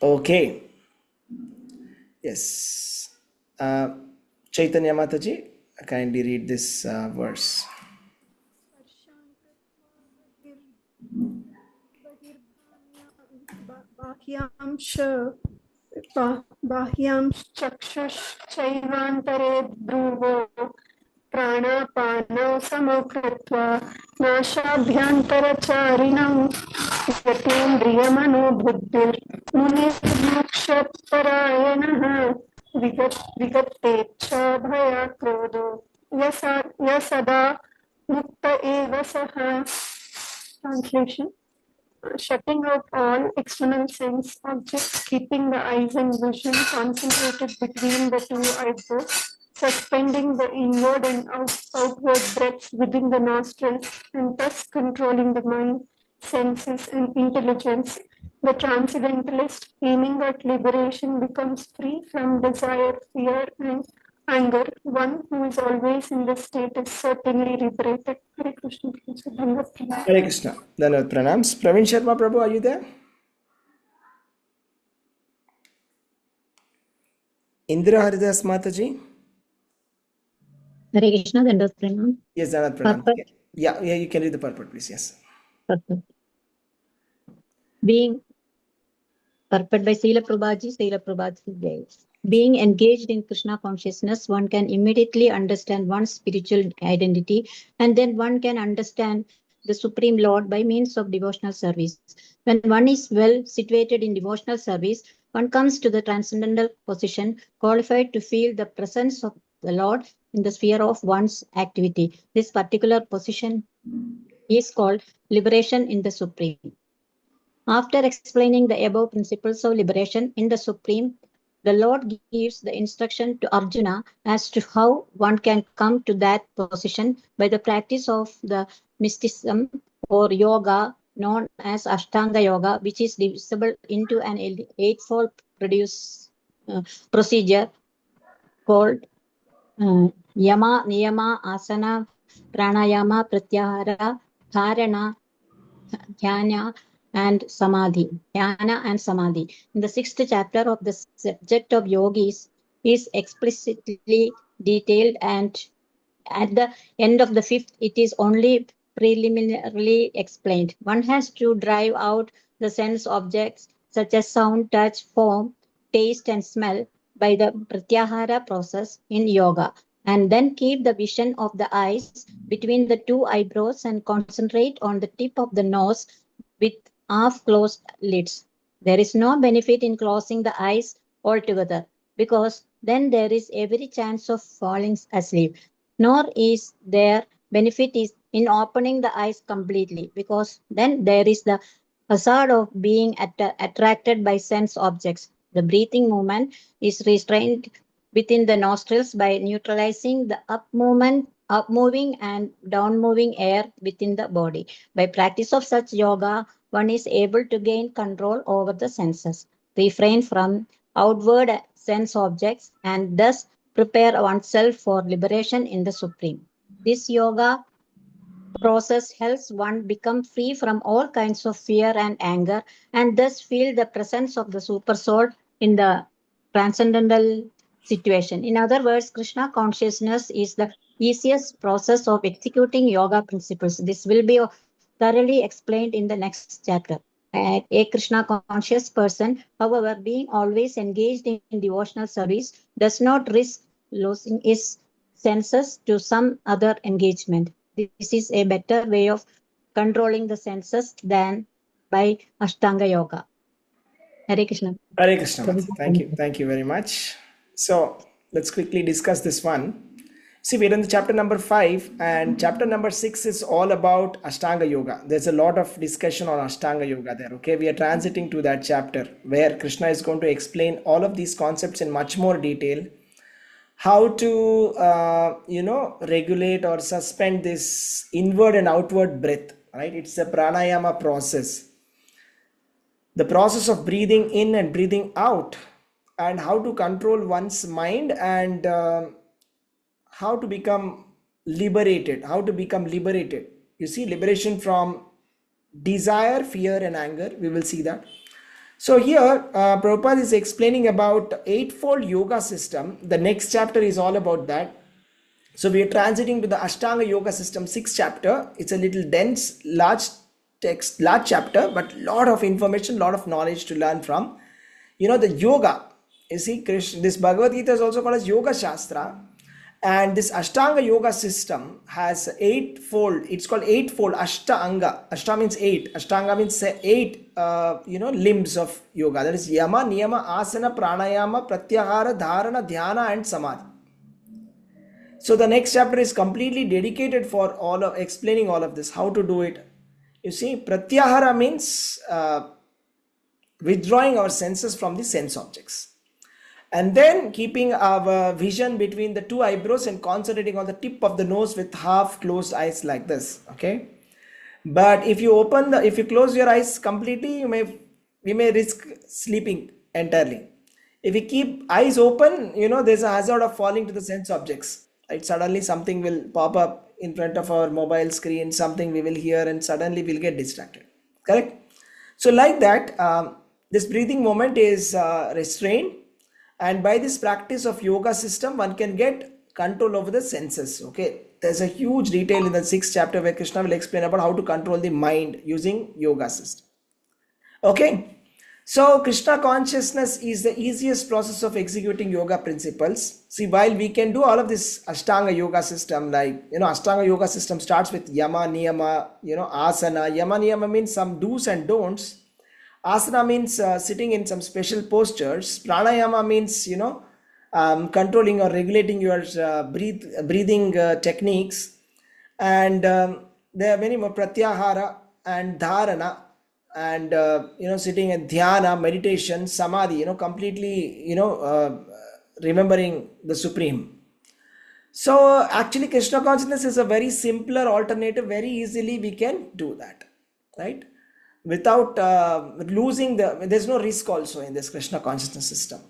Okay. Yes. Chaitanya Mataji, kindly read this verse. बाह्यांश बाह्यांश्चक्षुश्चैवान्तरे भ्रुवो प्राणापानौ समौ कृत्वा नासाभ्यन्तरचारिणं यतीन्द्रियमनोबुद्धिर्मुनिर्मोक्षपरायणः विगतेच्छा भयाक्रोधो यसदा मुक्त एव सः. Translation: shutting out all external sense objects, keeping the eyes and vision concentrated between the two eyebrows, suspending the inward and outward breaths within the nostrils, and thus controlling the mind, senses, and intelligence. The transcendentalist, aiming at liberation, becomes free from desire, fear, and anger. One who is always in this state is certainly liberated. Hare Krishna. Hare Krishna. Dhanavad pranams. Praveen Sharma Prabhu, are you there? Indra Haridas Mataji? Hare Krishna, Dandavat Pranam. Yes, Dhanavad pranams. Yeah, you can read the purport, please. Yes. Purport. Being purport by Srila Prabhupada. Being engaged in Krishna consciousness, one can immediately understand one's spiritual identity, and then one can understand the Supreme Lord by means of devotional service. When one is well situated in devotional service, one comes to the transcendental position, qualified to feel the presence of the Lord in the sphere of one's activity. This particular position is called liberation in the Supreme. After explaining the above principles of liberation in the Supreme, the Lord gives the instruction to Arjuna as to how one can come to that position by the practice of the mysticism or yoga known as Ashtanga Yoga, which is divisible into an eightfold procedure called Yama, Niyama, Asana, Pranayama, Pratyahara, Dharana, Dhyana, and Samadhi. Dhyana and Samadhi. In the 6th chapter of the subject of yogis is explicitly detailed, and at the end of the 5th, it is only preliminarily explained. One has to drive out the sense objects such as sound, touch, form, taste, and smell by the pratyahara process in yoga, and then keep the vision of the eyes between the two eyebrows and concentrate on the tip of the nose with half-closed lids. There is no benefit in closing the eyes altogether, because then there is every chance of falling asleep. Nor is there benefit in opening the eyes completely, because then there is the hazard of being attracted by sense objects. The breathing movement is restrained within the nostrils by neutralizing the up-moving and down-moving air within the body. By practice of such yoga, one is able to gain control over the senses, refrain from outward sense objects, and thus prepare oneself for liberation in the Supreme. This yoga process helps one become free from all kinds of fear and anger, and thus feel the presence of the super soul in the transcendental situation. In other words, Krishna consciousness is the easiest process of executing yoga principles. This will be thoroughly explained in the next chapter. A Krishna conscious person, however, being always engaged in devotional service, does not risk losing his senses to some other engagement. This is a better way of controlling the senses than by Ashtanga Yoga. Hare Krishna. Hare Krishna. Thank you. Thank you very much. So let's quickly discuss this one. See, we're in the chapter number 5, and chapter number 6 is all about Ashtanga Yoga. There's a lot of discussion on Ashtanga Yoga there. Okay, we are transiting to that chapter where Krishna is going to explain all of these concepts in much more detail. How to, regulate or suspend this inward and outward breath, right? It's a pranayama process. The process of breathing in and breathing out, and how to control one's mind, and how to become liberated. You see, liberation from desire, fear, and anger. We will see that. So here, Prabhupada is explaining about eightfold yoga system. The next chapter is all about that. So we are transiting to the Ashtanga Yoga System 6th chapter. It's a little dense, large text, large chapter, but lot of information, lot of knowledge to learn from. The yoga. You see, Krishna, this Bhagavad Gita is also called as Yoga Shastra. And this Ashtanga Yoga system has eightfold. It's called eightfold Ashtanga. Ashta means eight. Ashtanga means eight, limbs of yoga. That is Yama, Niyama, Asana, Pranayama, Pratyahara, Dharana, Dhyana, and Samadhi. So the next chapter is completely dedicated for all of explaining all of this, how to do it. You see, Pratyahara means withdrawing our senses from the sense objects. And then keeping our vision between the two eyebrows and concentrating on the tip of the nose with half closed eyes like this. Okay. But if you close your eyes completely, we may risk sleeping entirely. If we keep eyes open, there's a hazard of falling to the sense objects. Right? Suddenly something will pop up in front of our mobile screen, something we will hear, and suddenly we'll get distracted. Correct? So like that, this breathing moment is restrained. And by this practice of yoga system, one can get control over the senses. Okay, there's a huge detail in the 6th chapter where Krishna will explain about how to control the mind using yoga system. Okay, so Krishna consciousness is the easiest process of executing yoga principles. See, while we can do all of this Ashtanga yoga system, like, Ashtanga yoga system starts with Yama, Niyama, Asana. Yama, Niyama means some do's and don'ts. Asana means sitting in some special postures. Pranayama means, controlling or regulating your breathing techniques. And there are many more, Pratyahara and Dharana, and, sitting in Dhyana, meditation, Samadhi, completely, remembering the Supreme. So actually Krishna consciousness is a very simpler alternative. Very easily we can do that, right? Without losing there's no risk also in this Krishna consciousness system,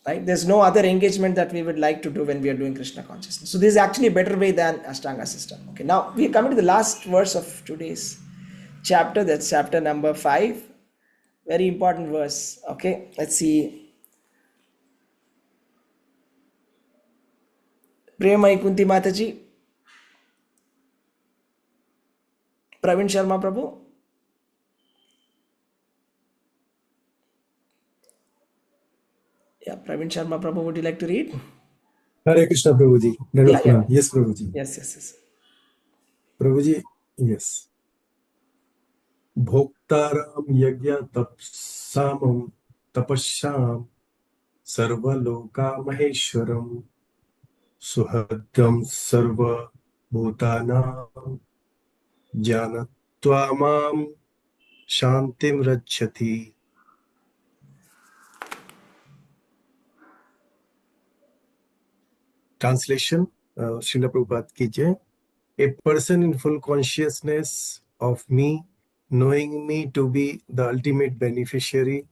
right? There's no other engagement that we would like to do when we are doing Krishna consciousness. So this is actually a better way than Ashtanga system. Okay, now we are coming to the last verse of today's chapter. That's chapter number 5. Very important verse. Okay, let's see. Premai Kunti Mataji, Praveen Sharma Prabhu. Yeah, Praveen Sharma Prabhu, would you like to read? Hare Krishna Prabhuji. Yeah. Yes, Prabhuji. Yes. Prabhuji, yes. Bhoktaram yagya tapsamam tapasham sarvaloka maheshwaram suhadam sarva bhutanam janatvamam shantim rachati. Translation, Srila Prabhupada ki jai. A person in full consciousness of me, knowing me to be the ultimate beneficiary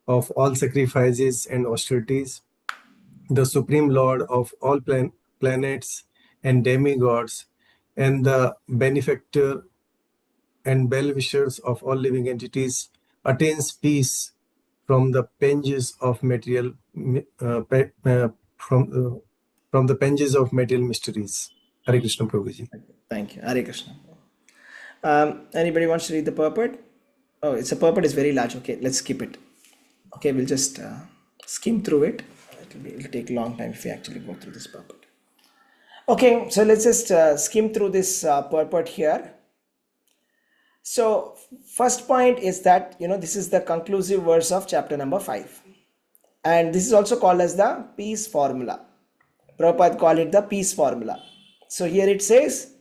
of all sacrifices and austerities, the Supreme Lord of all planets and demigods, and the benefactor and well-wishers of all living entities, attains peace from the panges of material from the panges of material mysteries. Hare Krishna Prabhuji. Thank you. Hare Krishna. Anybody wants to read the purport? Oh, it's a purport is very large. Okay, let's skip it. Okay, we'll just skim through it. It'll take a long time if we actually go through this purport. Okay, so let's just skim through this purport here. So first point is that, this is the conclusive verse of chapter number 5. And this is also called as the peace formula. Prabhupada called it the peace formula. So here it says,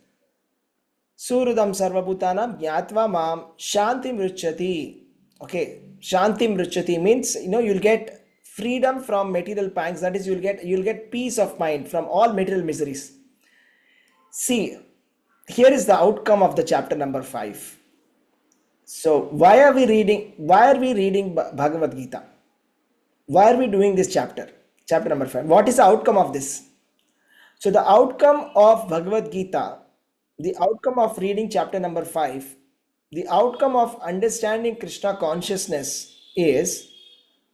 Surudam sarvabhutanam jnatva mam shantim ruchati. Okay, shantim ruchati means, you'll get freedom from material pangs. That is, you'll get peace of mind from all material miseries. See, here is the outcome of the chapter number 5. So why are we reading Bhagavad Gita? Why are we doing this chapter number 5? What is the outcome of this? So the outcome of Bhagavad Gita, the outcome of reading chapter number 5, the outcome of understanding Krishna consciousness is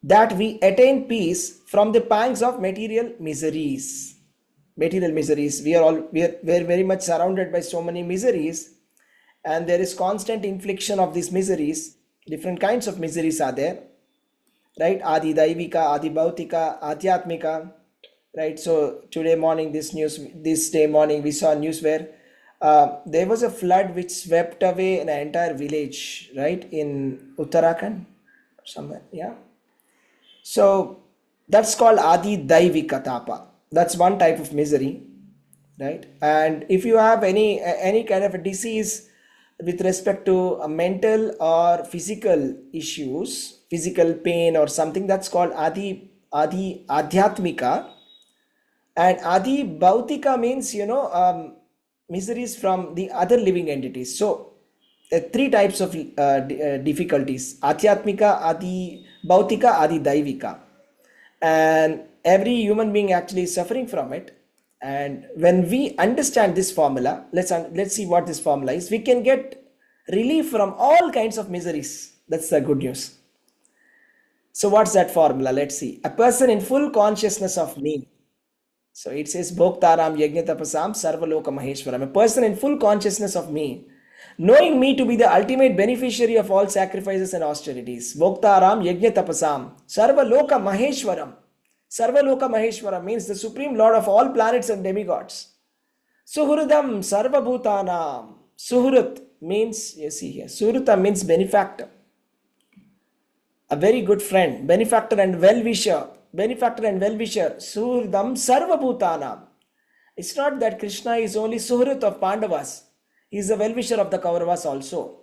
that we attain peace from the pangs of material miseries. Material miseries. We're very much surrounded by so many miseries, and there is constant infliction of these miseries. Different kinds of miseries are there, right? Adi Daivika, Adi Bhautika, Adhyatmika, right? So this day morning, we saw news where there was a flood which swept away an entire village, right? In Uttarakhand, somewhere, yeah. So that's called Adi Daivika Tapa. That's one type of misery, right? And if you have any kind of a disease with respect to a mental or physical issues, physical pain or something, that's called Adi Adhyatmika. And Adi Bhautika means, miseries from the other living entities. So three types of difficulties: Adhyatmika, Adi Bhautika, Adi Daivika. And every human being actually is suffering from it. And when we understand this formula, let's see what this formula is. We can get relief from all kinds of miseries. That's the good news. So what's that formula? Let's see. A person in full consciousness of me. So it says Bhoktaram Yajnatapasam Sarvaloka Maheshwaram. A person in full consciousness of me, knowing me to be the ultimate beneficiary of all sacrifices and austerities. Bhoktaram Yajnatapasam Sarvaloka Maheshwaram. Sarvaloka Maheshwaram means the supreme lord of all planets and demigods. Suhridam Sarvabhutanam. Suhrit means, you see here, Suhrita means benefactor. A very good friend, benefactor and well-wisher. Benefactor and well-wisher. Suhridam Sarvabhutanam. It's not that Krishna is only Suhrit of Pandavas. He is a well-wisher of the Kauravas also.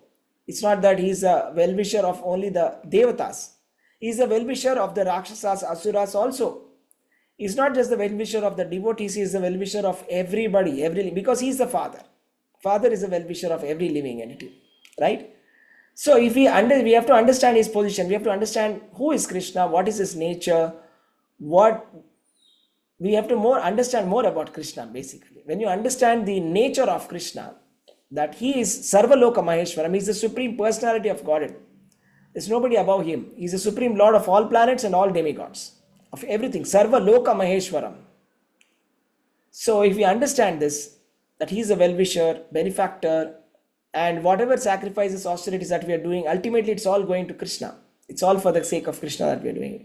It's not that he is a well-wisher of only the Devatas. He is a well-wisher of the Rakshasas, Asuras also. He is not just the well-wisher of the devotees, he is the well-wisher of everybody, because he is the Father. Father is a well-wisher of every living entity, right? So if we have to understand his position, we have to understand who is Krishna, what is his nature, we have to understand more about Krishna basically. When you understand the nature of Krishna, that he is Sarvaloka Maheshwaram, he is the supreme personality of Godhead. There's nobody above him. He is the supreme lord of all planets and all demigods, of everything. Sarvaloka Maheshwaram. So if we understand this, that he is a well-wisher, benefactor, and whatever sacrifices, austerities that we are doing, ultimately it's all going to Krishna. It's all for the sake of Krishna that we are doing it.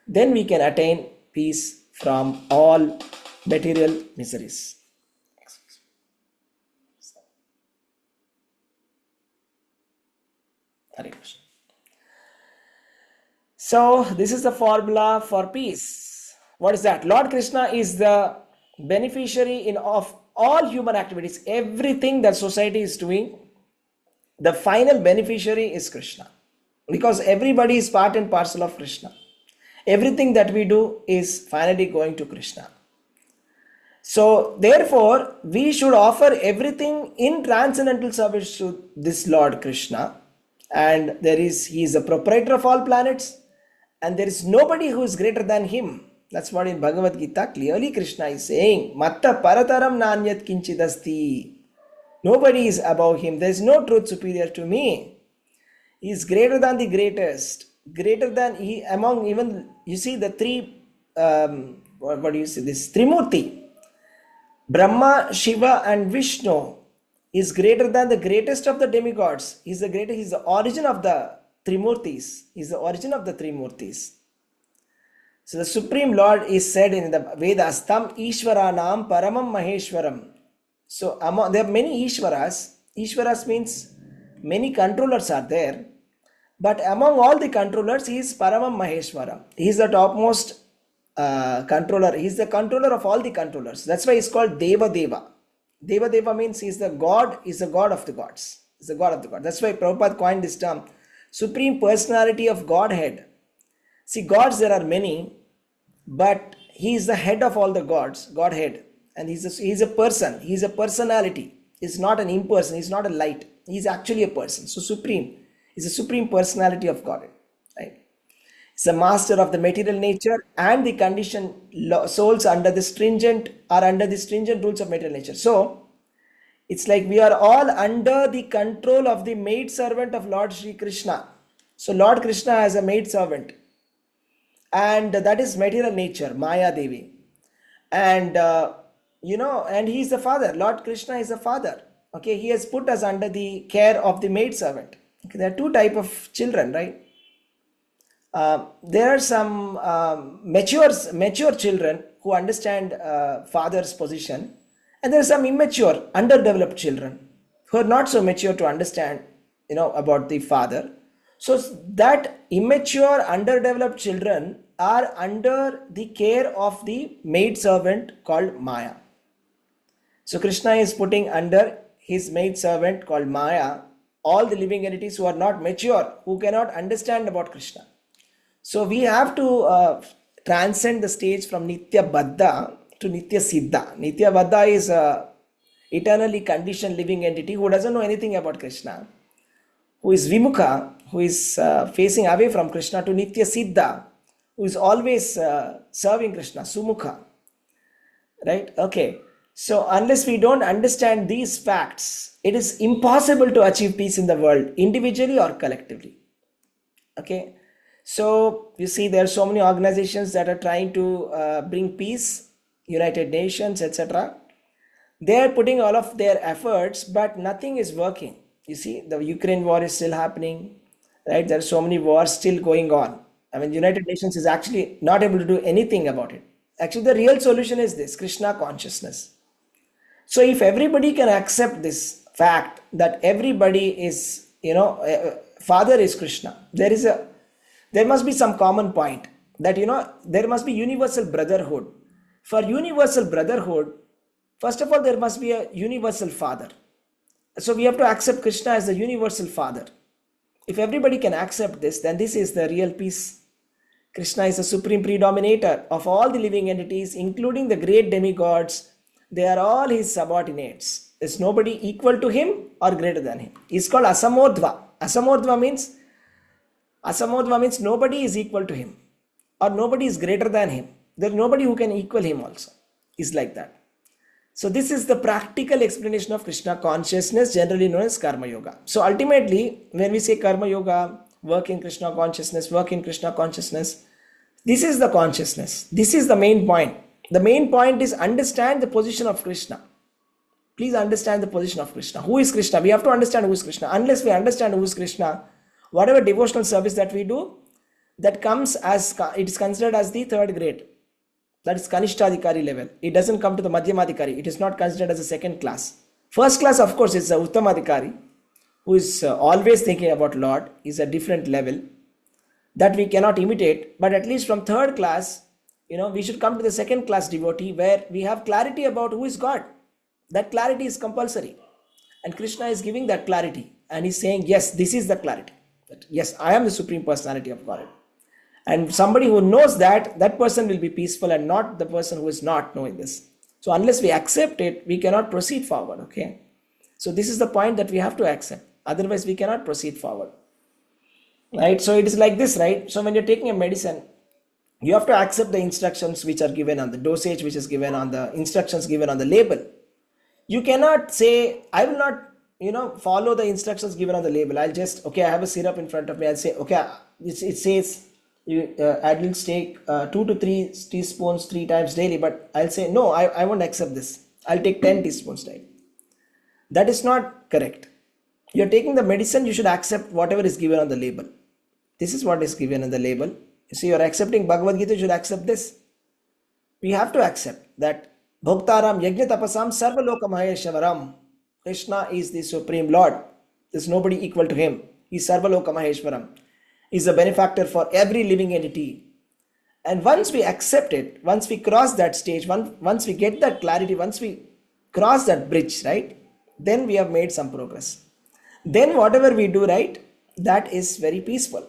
Then we can attain peace from all material miseries. Hare Krishna. So this is the formula for peace. What is that? Lord Krishna is the beneficiary of all human activities. Everything that society is doing, the final beneficiary is Krishna. Because everybody is part and parcel of Krishna. Everything that we do is finally going to Krishna. So therefore, we should offer everything in transcendental service to this Lord Krishna. And he is the proprietor of all planets. And there is nobody who is greater than him. That's what in Bhagavad Gita clearly Krishna is saying. Matta parataram nanyat kinchidasti. Nobody is above him. There is no truth superior to me. He is greater than the greatest. Greater than he among even, you see the three, what do you say, this Trimurti. Brahma, Shiva and Vishnu is greater than the greatest of the demigods. He is the origin of the Trimurtis. He is the origin of the Trimurtis. So the Supreme Lord is said in the Vedas, Tam Ishwaranam Paramam Maheshwaram. So there are many Ishwaras. Ishwaras means many controllers are there. But among all the controllers, he is Paramam Maheshwaram. He is the topmost controller. He is the controller of all the controllers. That's why he is called Deva Deva. Deva Deva means he is the God, is the God of the gods. He is the God of the gods. That's why Prabhupada coined this term, Supreme Personality of Godhead. See, gods there are many, but he is the head of all the gods, Godhead. And he is a person. He is a personality. He is not an imperson. He is not a light. He is actually a person. So Supreme is the Supreme Personality of Godhead. Right? He is the master of the material nature and the conditioned souls under the stringent rules of material nature. So it's like we are all under the control of the maid servant of Lord Sri Krishna. So Lord Krishna has a maid servant. and that is material nature, Maya Devi. And and he is the father. Lord Krishna is the father. Okay, he has put us under the care of the maid servant. Okay, there are two type of children, right? There are some mature children who understand father's position, and there are some immature, underdeveloped children who are not so mature to understand, about the father. So that immature, underdeveloped children are under the care of the maid servant called Maya. So Krishna is putting under his maid servant called Maya all the living entities who are not mature, who cannot understand about Krishna. So we have to transcend the stage from Nitya Baddha to Nitya Siddha. Nitya Baddha is a eternally conditioned living entity who doesn't know anything about Krishna, who is Vimukha, who is facing away from Krishna, to Nitya Siddha, who is always serving Krishna, Sumukha. Right? Okay. So unless we don't understand these facts, it is impossible to achieve peace in the world, individually or collectively. Okay. So you see, there are so many organizations that are trying to bring peace, United Nations, etc. They are putting all of their efforts, but nothing is working. You see, the Ukraine war is still happening, right? There are so many wars still going on. I mean, United Nations is actually not able to do anything about it. Actually, the real solution is this, Krishna consciousness. So if everybody can accept this fact that everybody is, Father is Krishna, there must be some common point that, there must be universal brotherhood. For universal brotherhood, first of all, there must be a universal father. So we have to accept Krishna as the universal father. If everybody can accept this, then this is the real peace. Krishna is the supreme predominator of all the living entities, including the great demigods. They are all his subordinates. There's nobody equal to him or greater than him. He's called Asamodhva. Asamodhva means nobody is equal to him or nobody is greater than him. There's nobody who can equal him also. He's like that. So this is the practical explanation of Krishna consciousness, generally known as Karma Yoga. So ultimately, when we say Karma Yoga, work in Krishna consciousness, this is the consciousness. This is the main point. The main point is understand the position of Krishna. Please understand the position of Krishna. Who is Krishna? We have to understand who is Krishna. Unless we understand who is Krishna, whatever devotional service that we do, that comes as, it is considered as the third grade. That is Kanishtadikari level. It doesn't come to the Madhyamadikari. It is not considered as a second class. First class, of course, is the Uttamadikari, who is always thinking about Lord, is a different level that we cannot imitate. But at least from third class, we should come to the second class devotee where we have clarity about who is God. That clarity is compulsory. And Krishna is giving that clarity. And he's saying, yes, this is the clarity. That, yes, I am the Supreme Personality of God. And somebody who knows that person will be peaceful and not the person who is not knowing this. So unless we accept it, we cannot proceed forward. Okay. So this is the point that we have to accept. Otherwise, we cannot proceed forward. Right. So it is like this, right? So when you're taking a medicine, you have to accept the instructions which are given on the dosage, which is given on the instructions given on the label. You cannot say, I will not, follow the instructions given on the label. I'll just, I have a syrup in front of me. I'll say, it says, adults take 2 to 3 teaspoons 3 times daily, but I'll say no, I won't accept this. I'll take 10 teaspoons daily. That is not correct. You're taking the medicine, you should accept whatever is given on the label. This is what is given on the label. You see, you're accepting Bhagavad Gita, you should accept this. We have to accept that Bhoktaram Yajna Tapasam Sarvaloka Maheshwaram. Krishna is the Supreme Lord. There's nobody equal to him. He's Sarvaloka Maheshwaram. Is a benefactor for every living entity. And once we accept it, once we cross that stage, once we get that clarity, once we cross that bridge, right, then we have made some progress. Then whatever we do, right, that is very peaceful.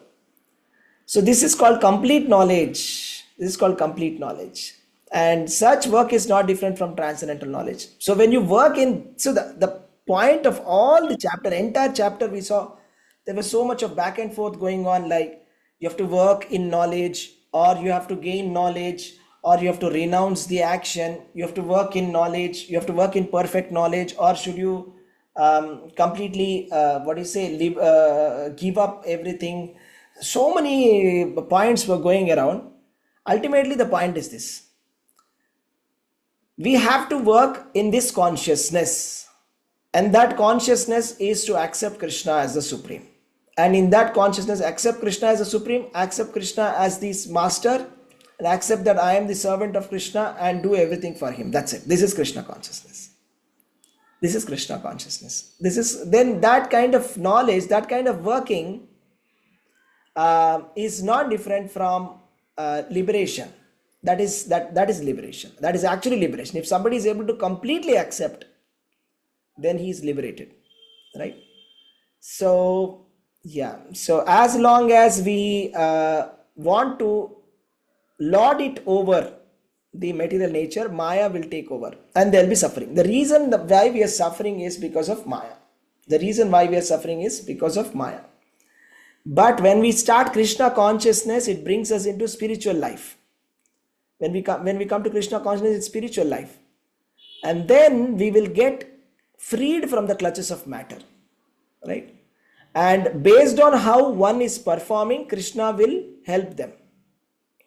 So this is called complete knowledge. This is called complete knowledge. And such work is not different from transcendental knowledge. So when you work in, so the point of all the chapter, entire chapter we saw, there was so much of back and forth going on, like you have to work in knowledge, or you have to gain knowledge, or you have to renounce the action, you have to work in knowledge, you have to work in perfect knowledge, or should you completely, give up everything. So many points were going around. Ultimately, the point is this: we have to work in this consciousness, and that consciousness is to accept Krishna as the Supreme. And in that consciousness, accept Krishna as the Supreme, accept Krishna as this master, and accept that I am the servant of Krishna and do everything for him. That's it. This is Krishna consciousness. This is Krishna consciousness. This is then that kind of knowledge, that kind of working is not different from liberation. That is liberation. That is actually liberation. If somebody is able to completely accept, then he is liberated, right? So yeah. So as long as we want to lord it over the material nature, Maya will take over and there will be suffering. The reason why we are suffering is because of Maya. The reason why we are suffering is because of Maya. But when we start Krishna consciousness, it brings us into spiritual life. When we come to Krishna consciousness, it's spiritual life. And then we will get freed from the clutches of matter, right? And based on how one is performing, Krishna will help them,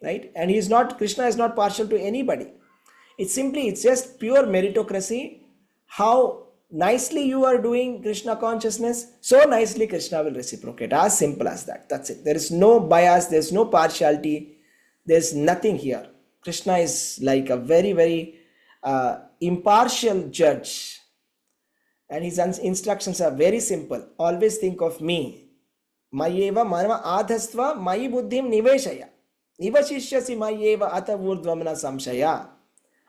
right? And Krishna is not partial to anybody. It's just pure meritocracy. How nicely you are doing Krishna consciousness, so nicely Krishna will reciprocate. As simple as that. That's it. There is no bias, there's no partiality, there's nothing here. Krishna is like a very, very impartial judge. And his instructions are very simple. Always think of me. Mayeva manava adhastva mayi buddhim niveshaya. Nivashishyasi mayeva atavurdvamana samshaya.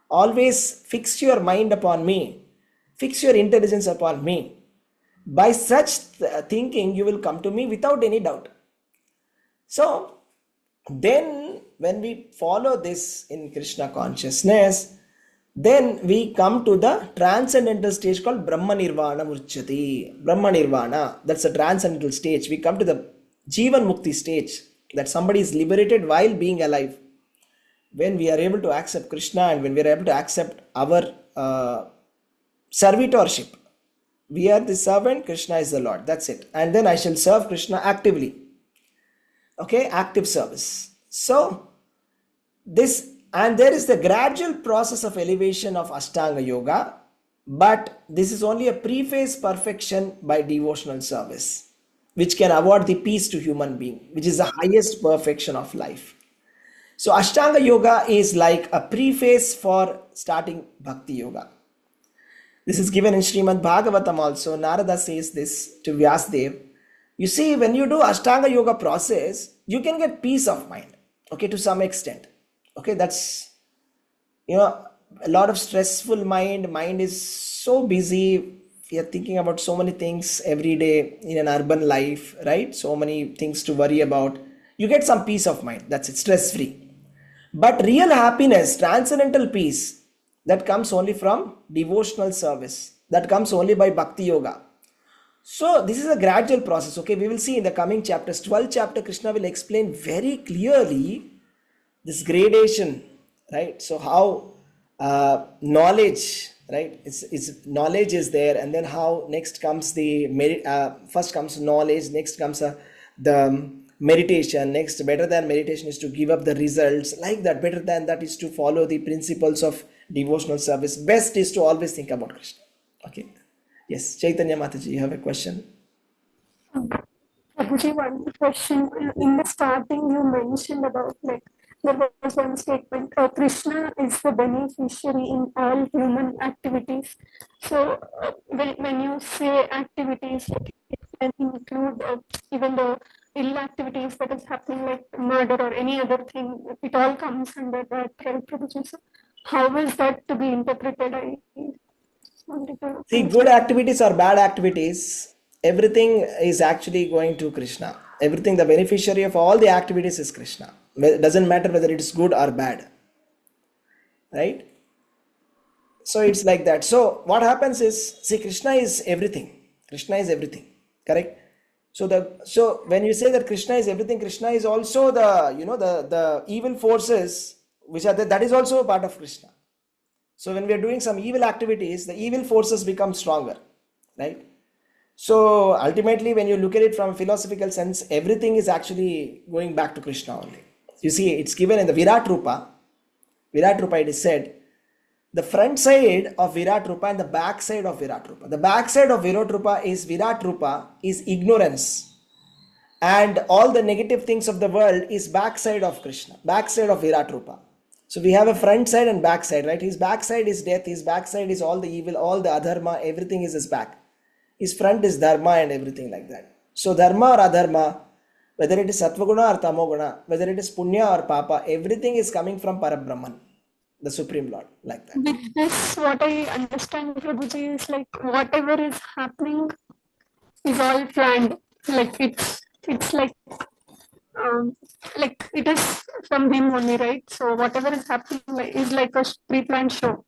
Always fix your mind upon me. Fix your intelligence upon me. By such thinking, you will come to me without any doubt. So, then when we follow this in Krishna consciousness, then we come to the transcendental stage called Brahma Nirvana Murchati. Brahma Nirvana, that's a transcendental stage. We come to the Jivan Mukti stage, that somebody is liberated while being alive. When we are able to accept Krishna and when we are able to accept our servitorship. We are the servant, Krishna is the Lord. That's it. And then I shall serve Krishna actively. Okay, active service. So, there is the gradual process of elevation of Ashtanga Yoga, but this is only a preface perfection by devotional service, which can award the peace to human being, which is the highest perfection of life. So Ashtanga Yoga is like a preface for starting Bhakti Yoga. This is given in Srimad Bhagavatam also. Narada says this to Vyasdev. You see, when you do Ashtanga Yoga process, you can get peace of mind, okay, to some extent. Okay, that's, a lot of stressful mind is so busy. We are thinking about so many things every day in an urban life, right? So many things to worry about. You get some peace of mind. That's it, stress-free. But real happiness, transcendental peace, that comes only from devotional service. That comes only by Bhakti Yoga. So this is a gradual process. Okay, we will see in the coming chapters. 12th chapter, Krishna will explain very clearly this gradation, right? So how knowledge, right? It's knowledge is there, and then how next comes first comes knowledge, next comes the meditation, next better than meditation is to give up the results, like that. Better than that is to follow the principles of devotional service. Best is to always think about Krishna. Okay. Yes, Chaitanya Mataji, you have a question? Prabhuji, one question. In the starting, you mentioned about there was one statement, Krishna is the beneficiary in all human activities. So when you say activities, it can include even the ill activities that is happening, like murder or any other thing. It all comes under that health Prabhuji. So how is that to be interpreted? I wanted to See, good activities or bad activities, everything is actually going to Krishna. Everything, the beneficiary of all the activities is Krishna. It doesn't matter whether it is good or bad, right? So it's like that. So what happens is, see, Krishna is everything. Krishna is everything, correct? So when you say that Krishna is everything, Krishna is also the evil forces which are there. That is also a part of Krishna. So when we are doing some evil activities, the evil forces become stronger, right? So ultimately, when you look at it from a philosophical sense, everything is actually going back to Krishna only. You see, it's given in the Virat Rupa. Virat Rupa, it is said, the front side of Virat Rupa and the back side of Virat Rupa. The back side of Virat Rupa is ignorance. And all the negative things of the world is backside of Krishna, backside of Virat Rupa. So we have a front side and back side, right? His backside is death, his backside is all the evil, all the adharma, everything is his back. His front is dharma and everything like that. So dharma or adharma, whether it is satvaguna or tamoguna, whether it is punya or papa, everything is coming from Parabrahman, the Supreme Lord, like that. With this, what I understand, Prabhuji, is like whatever is happening is all planned. Like it's like it is from him only, right? So whatever is happening is like a pre-planned show.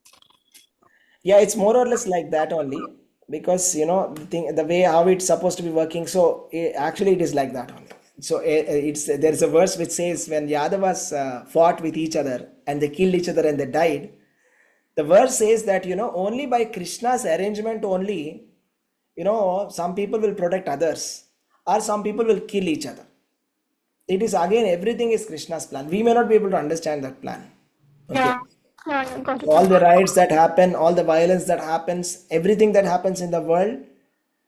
Yeah, it's more or less like that only, because the way how it's supposed to be working. So actually, it is like that only. So there's a verse which says when Yadavas fought with each other and they killed each other and they died. The verse says that only by Krishna's arrangement only, some people will protect others, or some people will kill each other. It is again, everything is Krishna's plan. We may not be able to understand that plan. Okay. Yeah, I got it. All the riots that happen, all the violence that happens, everything that happens in the world,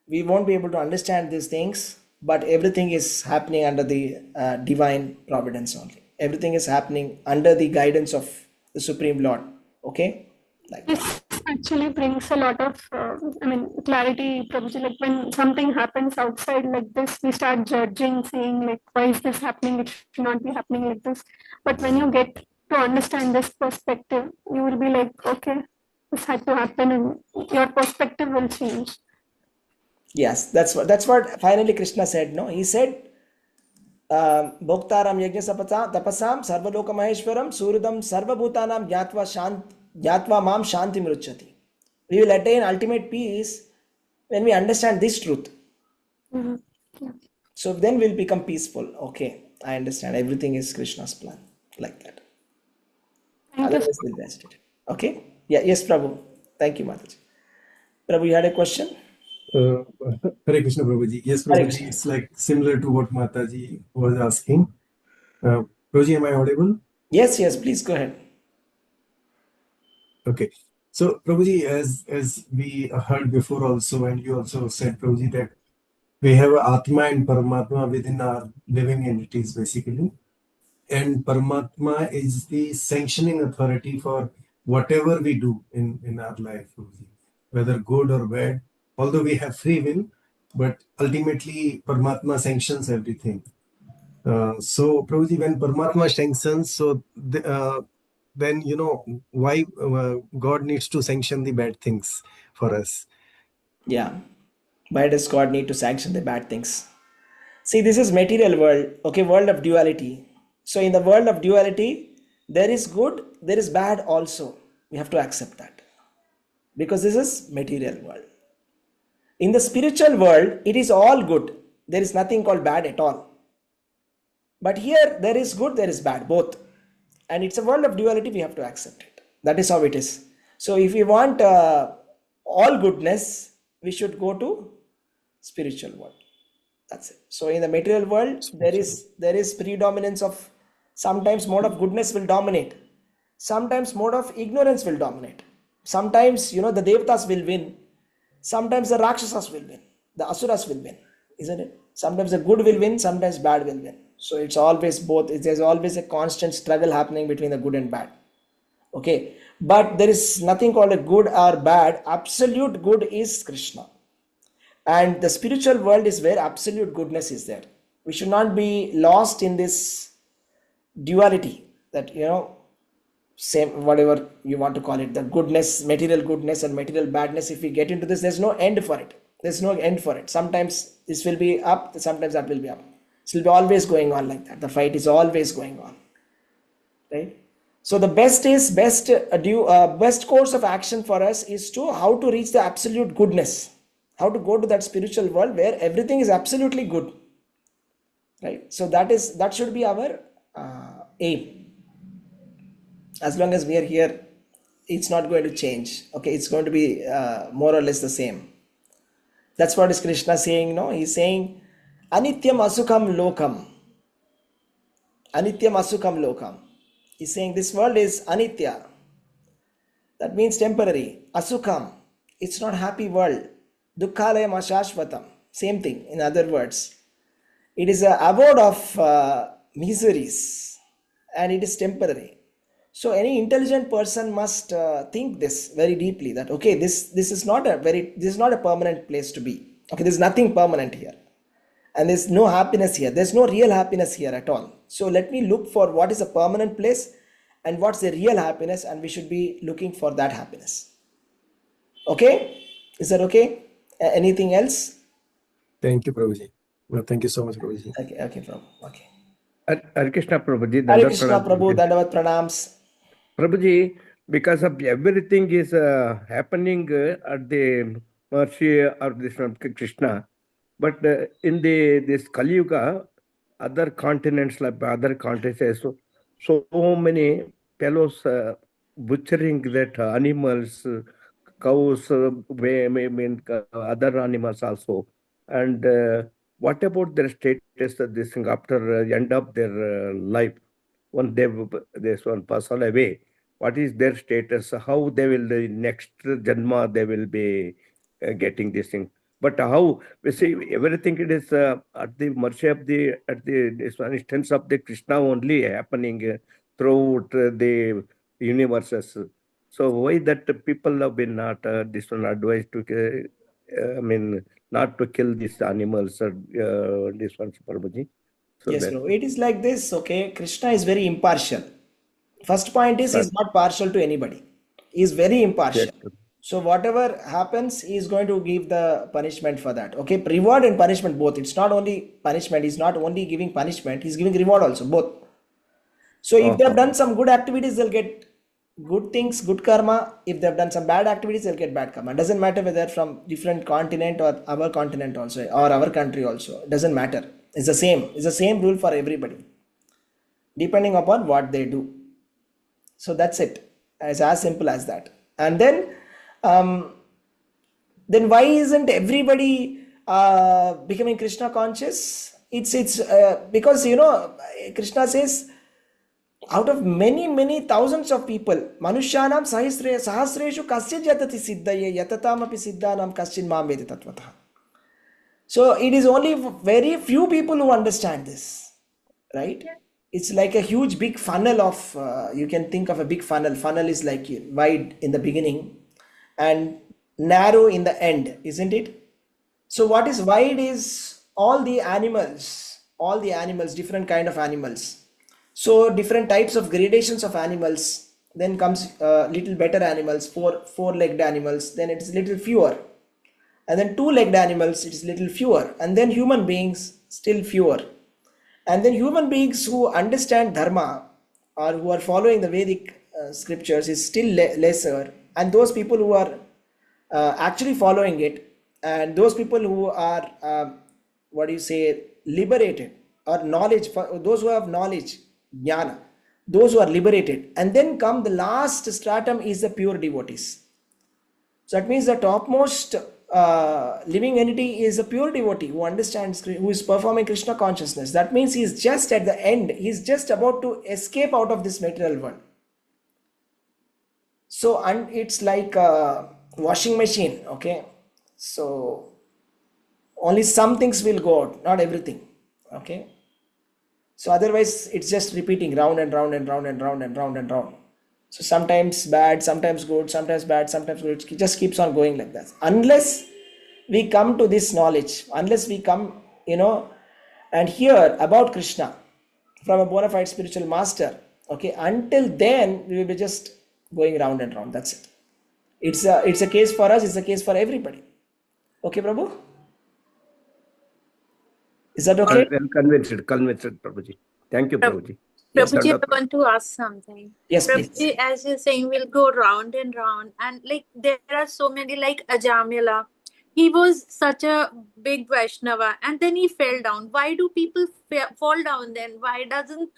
we won't be able to understand these things, but everything is happening under the divine providence only. Everything is happening under the guidance of the Supreme Lord. Okay? Like that. This actually brings a lot of, clarity, Prabhuji. Like when something happens outside like this, we start judging, saying like, why is this happening? It should not be happening like this. But when you get to understand this perspective, you will be like, okay, this had to happen, and your perspective will change. Yes, that's what finally Krishna said. No, he said, Bhoktaram yajna tapasam sarvaloka maheshwaram suridam sarvabhutanam jnatva mam shanti mruchati. We will attain ultimate peace when we understand this truth. Mhm. Yeah. So then we'll become peaceful. Okay, I understand. Everything is Krishna's plan, like that. Thank you. Otherwise, we'll be agitated. Okay. Yeah. Yes, Prabhu. Thank you, Mataji. Prabhu, you had a question? Hare Krishna, Prabhuji. Yes, Hare Prabhuji, Krishna. it's like similar to what Mataji was asking. Prabhuji, am I audible? Yes, please go ahead. Okay. So, Prabhuji, as we heard before also, and you also said, Prabhuji, that we have Atma and Paramatma within our living entities, basically. And Paramatma is the sanctioning authority for whatever we do in our life, Prabhuji, whether good or bad. Although we have free will, but ultimately Paramatma sanctions everything. So, Prabhuji, when Paramatma sanctions, so then why God needs to sanction the bad things for us. Yeah. Why does God need to sanction the bad things? See, this is material world. Okay, world of duality. So in the world of duality, there is good, there is bad also. We have to accept that, because this is material world. In the spiritual world, it is all good. There is nothing called bad at all. But here, there is good, there is bad, both. And it's a world of duality, we have to accept it. That is how it is. So if we want all goodness, we should go to spiritual world. That's it. So in the material world, there is predominance of, sometimes mode of goodness will dominate. Sometimes mode of ignorance will dominate. Sometimes, the Devatas will win. Sometimes the Rakshasas will win. The Asuras will win. Isn't it? Sometimes the good will win, sometimes bad will win. So it's always both. There's always a constant struggle happening between the good and bad. Okay. But there is nothing called a good or bad. Absolute good is Krishna. And the spiritual world is where absolute goodness is there. We should not be lost in this duality that, same, whatever you want to call it, the goodness, material goodness and material badness. If we get into this, there's no end for it. There's no end for it. Sometimes this will be up, sometimes that will be up. It will be always going on like that. The fight is always going on. Right? So the best course of action for us is to how to reach the absolute goodness. How to go to that spiritual world where everything is absolutely good, right? So that should be our aim. As long as we are here, it's not going to change. Okay, it's going to be more or less the same. That's what is Krishna saying. No, he's saying, Anityam Asukham Lokam. Anityam Asukam Lokam. He's saying this world is Anitya. That means temporary. Asukam. It's not happy world. Dukkhalayam Ashashvatam. Same thing in other words. It is a abode of miseries and it is temporary. So any intelligent person must think this very deeply, that okay, this is not a permanent place to be. Okay, there's nothing permanent here. And there's no happiness here. There's no real happiness here at all. So let me look for what is a permanent place and what's the real happiness, and we should be looking for that happiness. Okay? Is that okay? Anything else? Thank you, Prabhuji. No, thank you so much, Prabhuji. Okay, Prabhu. Okay. Hare Krishna Prabhuji. Hare Krishna Prabhu, Dandavat Pranams. Prabhuji, because of everything is happening at the mercy of this Krishna, but in this Kali Yuga, other continents like other countries, so many fellows butchering that animals, cows, other animals also, and what about their status? This thing after end of their life, when this one pass on away, what is their status? How they will the next janma they will be getting this thing? But how we see everything it is at the mercy of the this one instance of the Krishna only happening throughout the universes. So why that people have been not this one advised to not to kill these animals this one Prabhuji? So Yes, that Prabhu. It is like this, okay? Krishna is very impartial. First point is he's not partial to anybody. He is very impartial. yes. So whatever happens, he is going to give the punishment for that. Okay, reward and punishment both. It's not only punishment. He's not only giving punishment. He's giving reward also, both. So if they have done some good activities, they'll get good things, good karma. If they have done some bad activities, they'll get bad karma. Doesn't matter whether from different continent or our continent also, or our country also. Doesn't matter. It's the same. It's the same rule for everybody, depending upon what they do. So that's it. It's as simple as that. And then why isn't everybody becoming Krishna conscious? It's because Krishna says, out of many thousands of people, manushyanam sahasreshu kaschid yatati siddhaye yatatamapi siddhanam kaschid mam vedi tatvatah. So it is only very few people who understand this, right? It's like a huge big funnel of you can think of a big funnel. Funnel is like wide in the beginning and narrow in the end, isn't it? So what is wide is all the animals, different kind of animals. So different types of gradations of animals. Then comes little better animals, four-legged animals. Then it is little fewer. And then two-legged animals, it is little fewer. And then human beings, still fewer. And then human beings who understand dharma or who are following the Vedic scriptures is still lesser. And those people who are actually following it, and those people who are liberated, or knowledge, for those who have knowledge, jnana, those who are liberated. And then come the last stratum is the pure devotees. So that means the topmost living entity is a pure devotee who understands, who is performing Krishna consciousness. That means he is just at the end, he is just about to escape out of this material world. So, and it's like a washing machine, okay? So only some things will go out, not everything, okay? So otherwise it's just repeating round and round and round and round and round and round. So sometimes bad, sometimes good, sometimes bad, sometimes good. It just keeps on going like that. Unless we come to this knowledge, unless we come, and hear about Krishna from a bona fide spiritual master, okay, until then we will be just going round and round. That's it. It's a case for us, it's a case for everybody. Okay, Prabhu? Is that okay? Well convinced, Prabhuji. Thank you, Prabhuji. Yes, Prabhuji, Danda- I want to ask something. Yes, please. Prabhuji, as you're saying, we'll go round and round, and like there are so many, like Ajamila. He was such a big Vaishnava, and then he fell down. Why do people fall down then? Why doesn't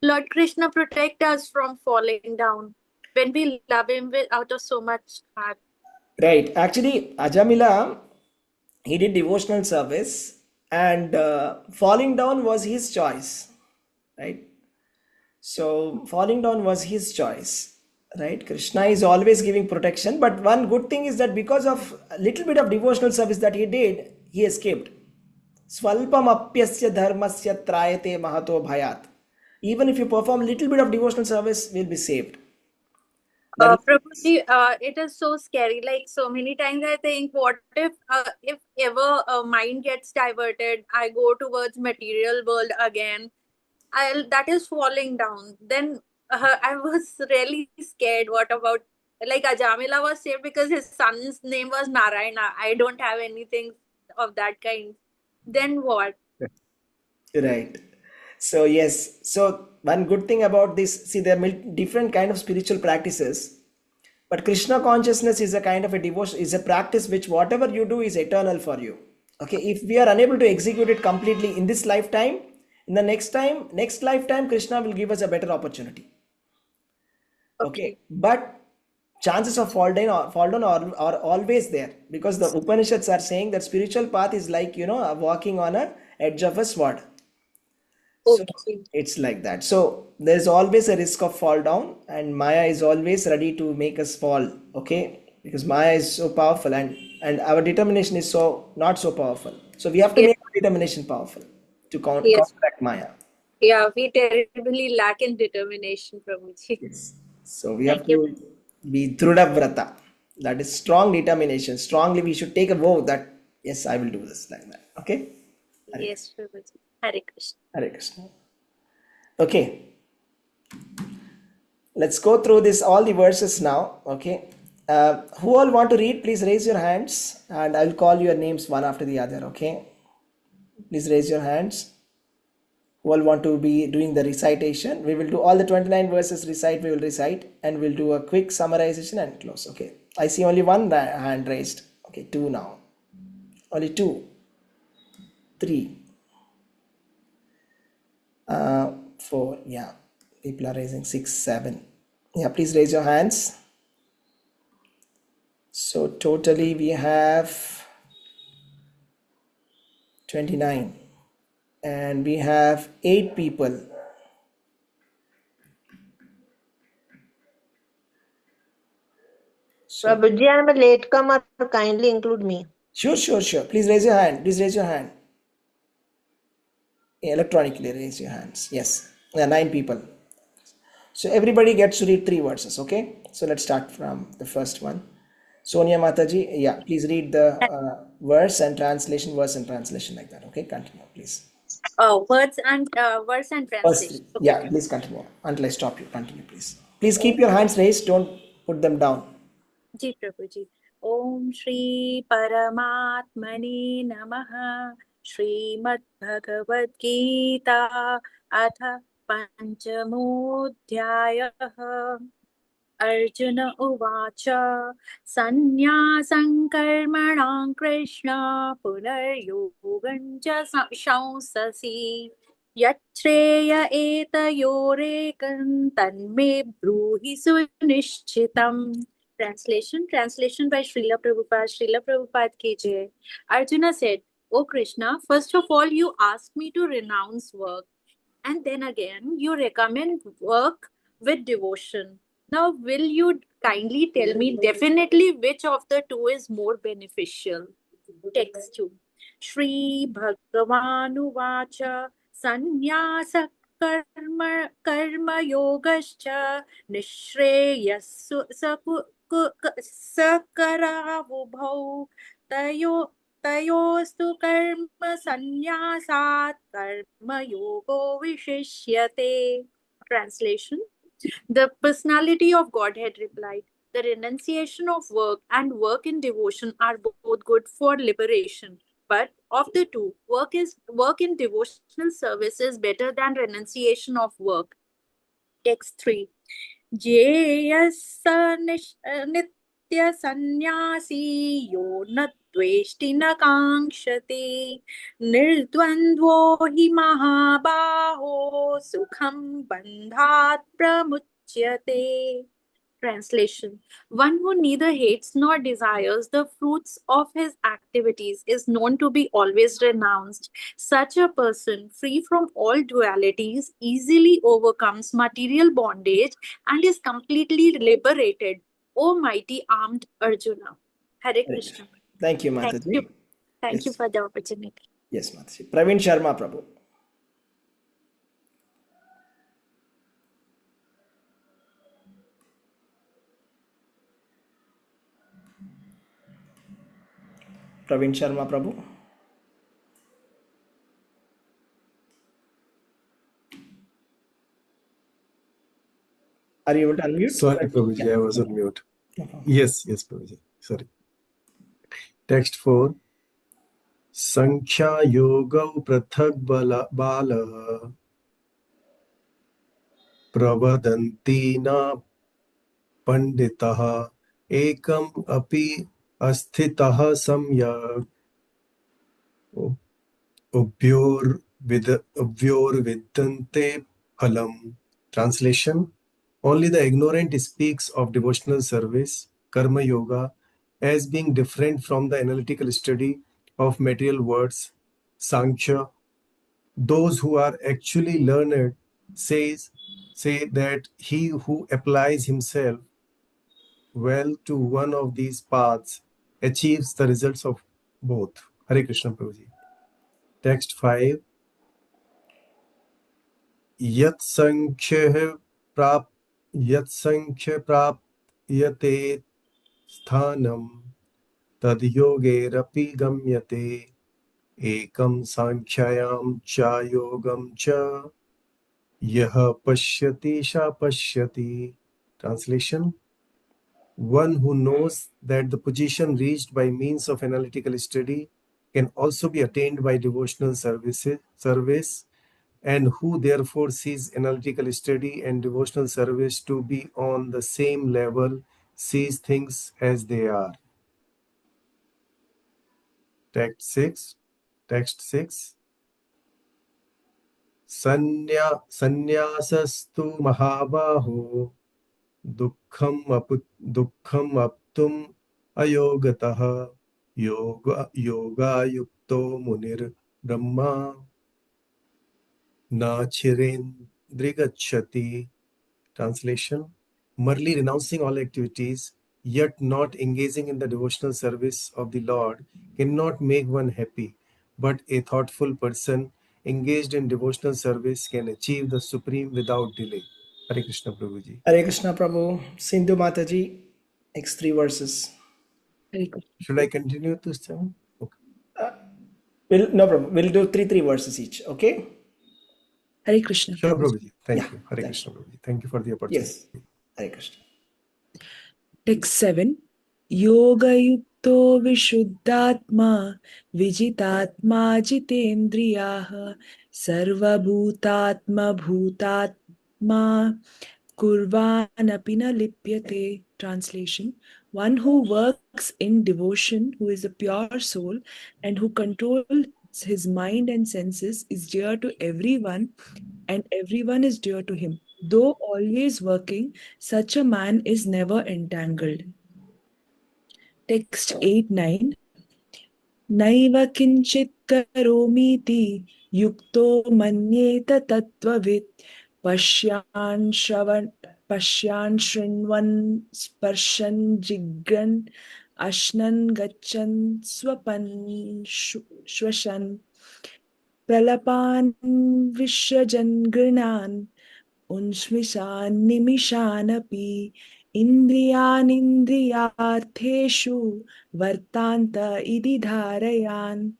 Lord Krishna protect us from falling down when we love him out of so much heart? Right. Actually, Ajamila, he did devotional service, and falling down was his choice, right? So falling down was his choice, right? Krishna is always giving protection, but one good thing is that because of a little bit of devotional service that he did, he escaped. Swalpam apyasya dharmasya trayate mahato bhayat. Even if you perform a little bit of devotional service, will be saved. That is, Prabhuji, it is so scary. Like so many times, I think, what if ever mind gets diverted, I go towards material world again. That is falling down. Then I was really scared. What about like Ajamila was saved because his son's name was Narayana. I don't have anything of that kind. Then what? right. So yes, so one good thing about this, see, there are different kind of spiritual practices, but Krishna consciousness is a kind of a devotion, is a practice which whatever you do is eternal for you. Okay, if we are unable to execute it completely in this lifetime, in the next lifetime, Krishna will give us a better opportunity. Okay, but chances of fall down are always there, because the Upanishads are saying that spiritual path is like, walking on a edge of a sword. So Okay. it's like that. So there's always a risk of fall down, and Maya is always ready to make us fall. Okay, because Maya is so powerful, and our determination is so not so powerful. So we have to Yes. make our determination powerful to Yes. counteract Maya. Yeah, we terribly lack in determination, Prabhuji. Yes. So we have Thank you. to be Drudha. That is strong determination. Strongly, we should take a vow that yes, I will do this, like that. Okay. Hare Yes, Prabhuji. Hare Krishna. Hare Krishna. Okay. Let's go through this all the verses now. Okay. Who all want to read? Please raise your hands, and I'll call your names one after the other. Okay. Please raise your hands. Who all want to be doing the recitation? We will do all the 29 verses recite. We will recite, and we'll do a quick summarization and close. Okay. I see only one hand raised. Okay, two now. Only two, three, four. Yeah, people are raising, six, seven. Yeah, please raise your hands. So totally we have 29, and we have 8 people. So Prabhuji, I'm a latecomer. Kindly include me. sure. Please raise your hand. Please raise your hand. Electronically raise your hands. Yes, 9 people. So everybody gets to read 3 verses. Okay. So let's start from the first one. Sonia Mataji, yeah, please read the verse and translation, like that. Okay, continue, please. Words and Verse translation. 3. Okay. Yeah, please continue. Until I stop you, continue, please. Please keep your hands raised. Don't put them down. जी प्रभुजी. ओम श्री परमात्मने नमः. श्रीमद्भगवद्गीता अथ पंचमोऽध्यायः. अर्जुन उवाच सन्न्यासं कर्मणां कृष्ण पुनर्योगं च संससि यच्छ्रेय एतयोरेकं तन्मे ब्रूहि सुनिश्चितम्. Translation by Srila Prabhupada ki jai. Arjuna said, O Krishna, first of all you ask me to renounce work, and then again you recommend work with devotion. Now, will you kindly tell me definitely which of the two is more beneficial? Text 2. Shri Bhagavanuvacha Sannyasa Karma Yogascha Nishreyasu Sakaravubhau Tayo Tayostu Karma Sannyasat Karma Yogo Vishishyate. Translation. The personality of Godhead replied, the renunciation of work and work in devotion are both good for liberation. But of the two, work in devotional service is better than renunciation of work. Text 3. Jeyasa nitya sannyasi yo na dveshti na kankshati nirdvandvo hi mahabaho sukham bandhat pramuchyate. Translation: one who neither hates nor desires the fruits of his activities is known to be always renounced. Such a person, free from all dualities, easily overcomes material bondage and is completely liberated. O mighty armed Arjuna. Hare Hare Krishna. Krishna. Thank you, Thank you. Mataji. Thank you Yes, for the opportunity. yes, Mataji. Praveen Sharma Prabhu. Praveen Sharma Prabhu. Are you able to unmute? Sorry, Prabhuji, Yeah. I was on mute. No problem. Yes, Prabhuji. Sorry. Text 4. Sankhya Yoga Prathak Bala Pravadanti na Panditah Ekam Api Asthitah Samyak Ubhyor Vidante Phalam. Translation: only the ignorant speaks of devotional service, karma yoga, as being different from the analytical study of material words, sankhya. Those who are actually learned say that he who applies himself well to one of these paths achieves the results of both. Hare Krishna Prabhuji. Text 5. यत् संख्यः प्राप्यते स्थानं तद् योगैरपि गम्यते एकं साङ्ख्यायां च योगं च यः पश्यति स पश्यति. Translation: one who knows that the position reached by means of analytical study can also be attained by devotional service, and who therefore sees analytical study and devotional service to be on the same level, sees things as they are. Text 6. Sanyasastu mahabaho dukham aptum ayogataha yoga yukto munir brahma na chirendrigachati. Translation: merely renouncing all activities, yet not engaging in the devotional service of the Lord, cannot make one happy. But a thoughtful person engaged in devotional service can achieve the supreme without delay. Hare Krishna Prabhuji. Hare Krishna Prabhu. Sindhu Mataji. Next three verses. Should I continue this time? Okay. No problem. We'll do three verses each. Okay. Hare Krishna. Sure, Prabhuji. Thank Yeah, you. Hare thank Krishna Prabhuji. Thank you for the opportunity. Yes. Hare Krishna. Text 7. Yogayukto vishuddhatma vijitatma jitendriyaha sarvabhutatma bhutatma kurvanapi na lipyate. Translation: one who works in devotion, who is a pure soul, and who controls his mind and senses, is dear to everyone, and everyone is dear to him. Though always working, such a man is never entangled. Text 8-9. Naiva kinchit karomiti yukto manyeta tattvavid pashyan shrinvan sparshan jigran ashnan gachan swapan shwashan pralapan vishajan grinan Unsmishan nimishanapi indriyanindriyartheshu vartanta idi dharayan.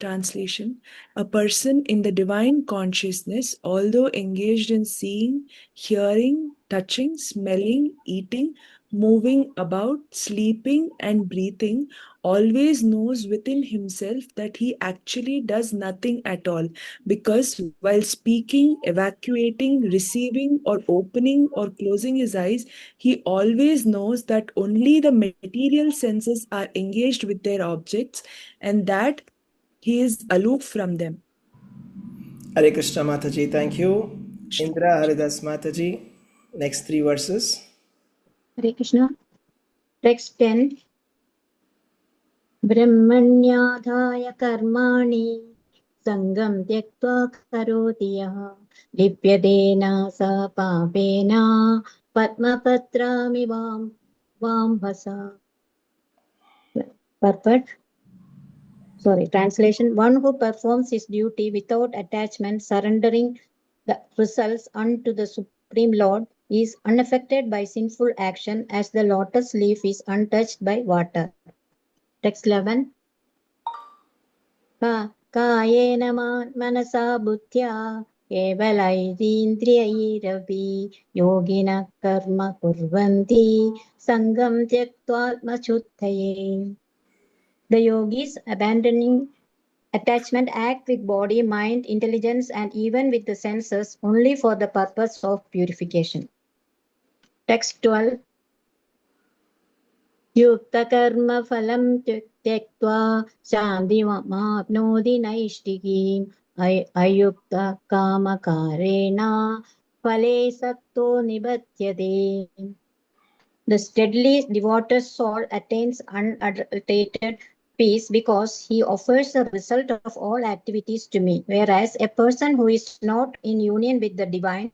Translation: a person in the divine consciousness, although engaged in seeing, hearing, touching, smelling, eating, moving about, sleeping, and breathing, always knows within himself that he actually does nothing at all, because while speaking, evacuating, receiving, or opening or closing his eyes, he always knows that only the material senses are engaged with their objects and that he is aloof from them. Hare Krishna Mataji. Thank you. Indra Haridas Mataji. Next three verses. Hare Krishna. Text 10. ब्रह्मण्याधाय कर्माणि सङ्गं त्यक्त्वा करोति यः लिप्यतेन स पापेन पद्मपत्रामिवाम्भसा. Purport. Translation. One who performs his duty without attachment, surrendering the results unto the Supreme Lord, is unaffected by sinful action as the lotus leaf is untouched by water. Text 11. कायेन मनसा बुद्ध्या केवलैरीन्द्रियैरपि योगिनः कर्म कुर्वन्ति सङ्गं त्यक्त्वात्मशुद्धये. The yogis, abandoning attachment, act with body, mind, intelligence, and even with the senses only for the purpose of purification. Text 12. युक्तकर्मफलं त्यक्त्वा शान्तिमाप्नोति नैष्ठिकीम् अयुक्तकामकारेण फले सक्तो निबध्यते. The steadily devoted soul attains unadulterated peace because he offers the result of all activities to me, whereas a person who is not in union with the divine,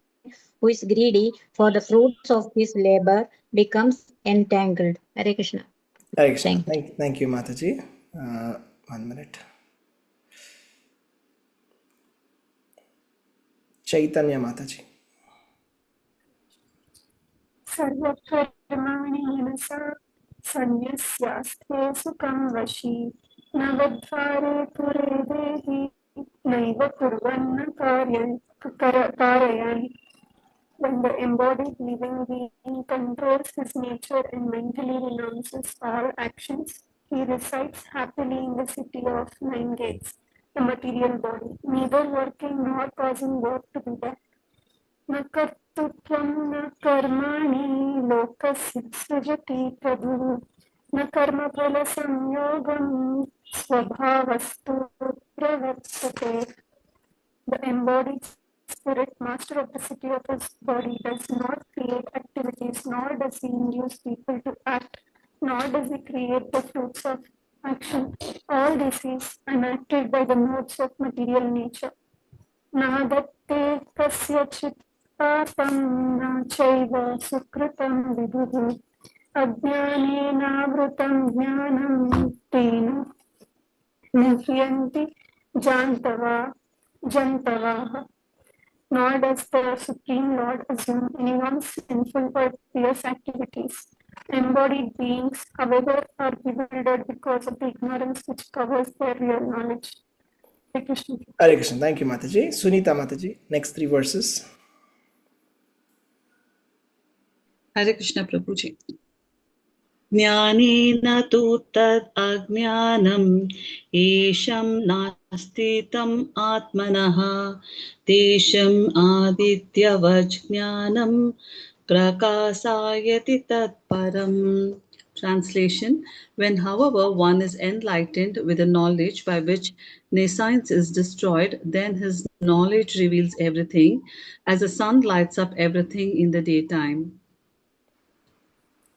who is greedy for the fruits of his labor, becomes entangled. Hare Krishna. Hare Krishna. Thank you, Mataji. 1 minute. Chaitanya Mataji. सर्वकर्माणि मनसा सन्न्यस्यास्ते सुखं वशी न बद्धारे पुरे देहि नैव कुर्वन्न कारयन्. When the embodied living being controls his nature and mentally renounces all actions, he resides happily in the city of 9 gates, the material body, neither working nor causing work to be done. न कर्तृत्वं न कर्माणि लोकस्य सृजति प्रभुः न कर्मफलसंयोगं स्वभावस्तु प्रवर्तते. The embodied spirit, master of the city of his body, does not create activities, nor does he induce people to act, nor does he create the fruits of action. All this is enacted by the modes of material nature. नादत्ते कस्यचित् पापं न चैव सुकृतं विदुः अज्ञानेनावृतं ज्ञानं तेन मुह्यन्ति जन्तवः. Nor does the Supreme Lord assume anyone's sinful or pious activities. Embodied beings, however, are bewildered because of the ignorance which covers their real knowledge. Hare Krishna. Hare Krishna. Thank you, Mataji. Sunita Mataji. Next 3 verses. Hare Krishna Prabhuji. ज्ञानेन तु तद् अज्ञानम् येषं नास्तितम् आत्मनः तेषम् आदित्यवज् ज्ञानं प्रकाशायति तत्परम्. Translation. When, however, one is enlightened with a knowledge by which nescience is destroyed, then his knowledge reveals everything, as the sun lights up everything in the daytime.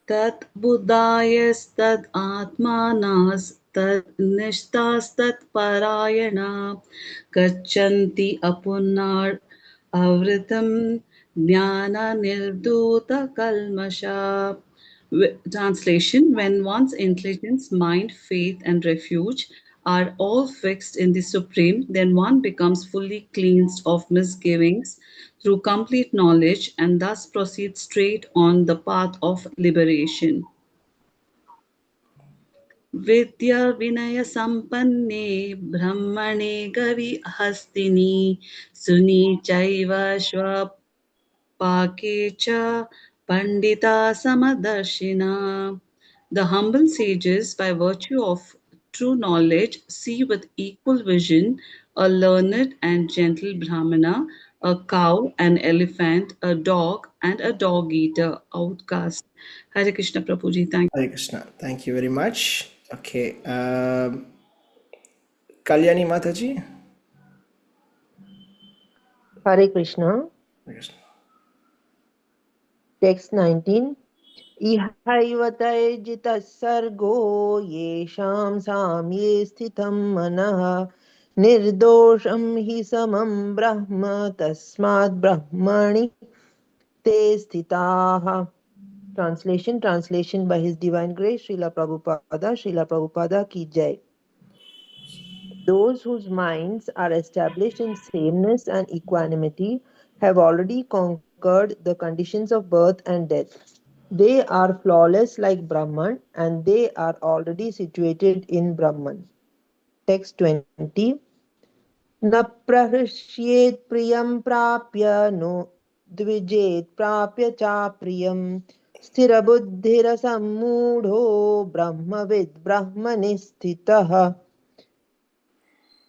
Tat buddhayastad atmanas tad nishtastad parayana gachanti apunar avritam jnana nirdhuta kalmasha. Translation. When one's intelligence, mind, faith, and refuge are all fixed in the Supreme, then one becomes fully cleansed of misgivings through complete knowledge and thus proceeds straight on the path of liberation. Vidya Vinaya Sampanne Brahmane Gavi Hastini Suni Chaiva Pakecha Pandita Samadarshina. The humble sages, by virtue of true knowledge, see with equal vision a learned and gentle Brahmana, a cow, an elephant, a dog, and a dog-eater outcast. Hare Krishna Prabhuji, thank you. Hare Krishna. Thank you very much. Okay. Kalyani Mataji. Hare Krishna. Hare Krishna. Text 19. इहैव तैर्जितः सर्गो येषां साम्ये स्थितं मनः निर्दोषं हि समं ब्रह्म तस्मात् ब्रह्मणि ते स्थिताः. Translation by His Divine Grace, Srila Prabhupada ki jai. Those whose minds are established in sameness and equanimity have already conquered the conditions of birth and death. They are flawless like Brahman and they are already situated in Brahman. Text 20. न प्रहृष्येत् प्रियं प्राप्य no द्विजेत् प्राप्य चाप्रियम् स्थिरबुद्धिरसम्मूढो ब्रह्मविद् ब्रह्मणि स्थितः.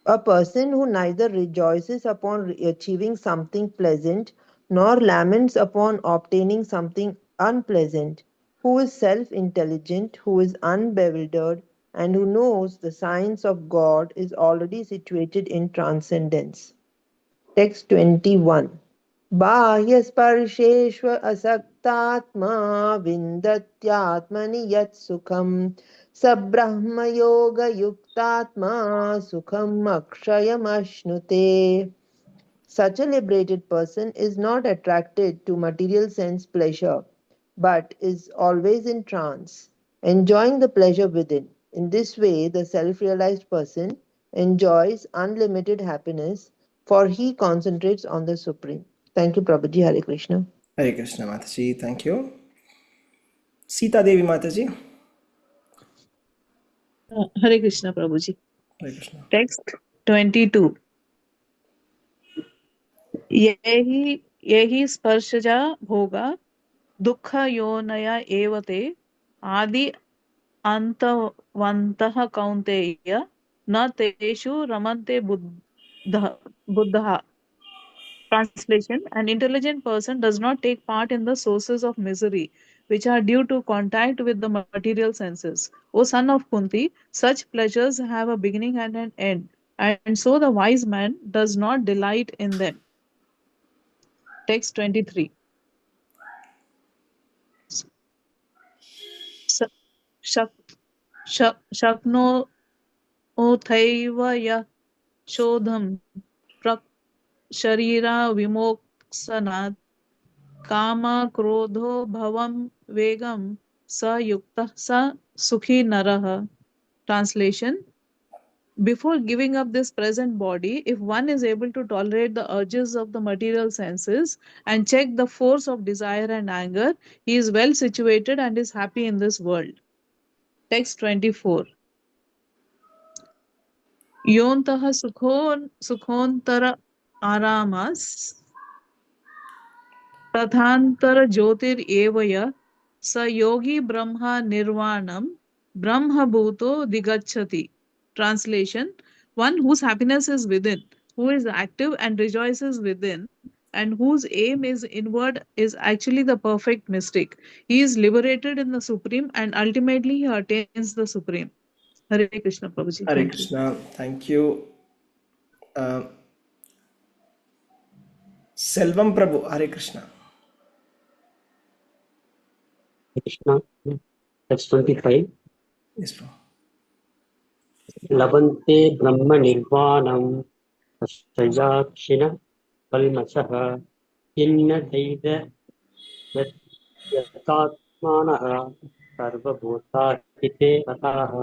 A person who neither rejoices upon achieving something pleasant nor laments upon obtaining something unpleasant, who is self-intelligent, who is unbewildered, and who knows the signs of God is already situated in transcendence. Text 21. बाह्यस्पर्शेष्व असक्तात्मा विन्दत्यात्मनि यत् सुखम् स ब्रह्मयोगयुक्तात्मा सुखम् अक्षयमश्नुते. Such a liberated person is not attracted to material sense pleasure, but is always in trance, enjoying the pleasure within. In this way, the self-realized person enjoys unlimited happiness, for he concentrates on the Supreme. Thank you, Prabhuji. Hare Krishna. Hare Krishna Mataji, thank you. Sita Devi Mataji. Hare Krishna Prabhuji. Hare Krishna. Text 22. yehi sparshaja bhoga dukha yonaya evate adi antavantah kaunteya na teshu ramante buddha. Translation: an intelligent person does not take part in the sources of misery, which are due to contact with the material senses. O son of Kunti, such pleasures have a beginning and an end, and so the wise man does not delight in them. Text 23. Shakno othaiva ya shodham prak sharira vimoksanat Kama krodho bhavam vegam sa yukta sa sukhi naraha. Translation: before giving up this present body, if one is able to tolerate the urges of the material senses and check the force of desire and anger, he is well situated and is happy in this world. Text 24. Yontaha sukhontara aramas तथांतर ज्योतिरेवय स योगी ब्रह्म nirvanam brahma bhuto digachati. Translation: one whose happiness is within, who is active and rejoices within, and whose aim is inward is actually the perfect mystic. He is liberated in the Supreme and ultimately he attains the Supreme. Hare Krishna Prabhuji. Hare Thank you. Krishna, thank you. Selvam Prabhu, Hare Krishna. Krishna. Text 25. Yes, bro. लभन्ते ब्रह्म निर्वाणं तस्याक्षिण कल्मषः किन्न दैव यतात्मानः सर्वभूताहिते रताः.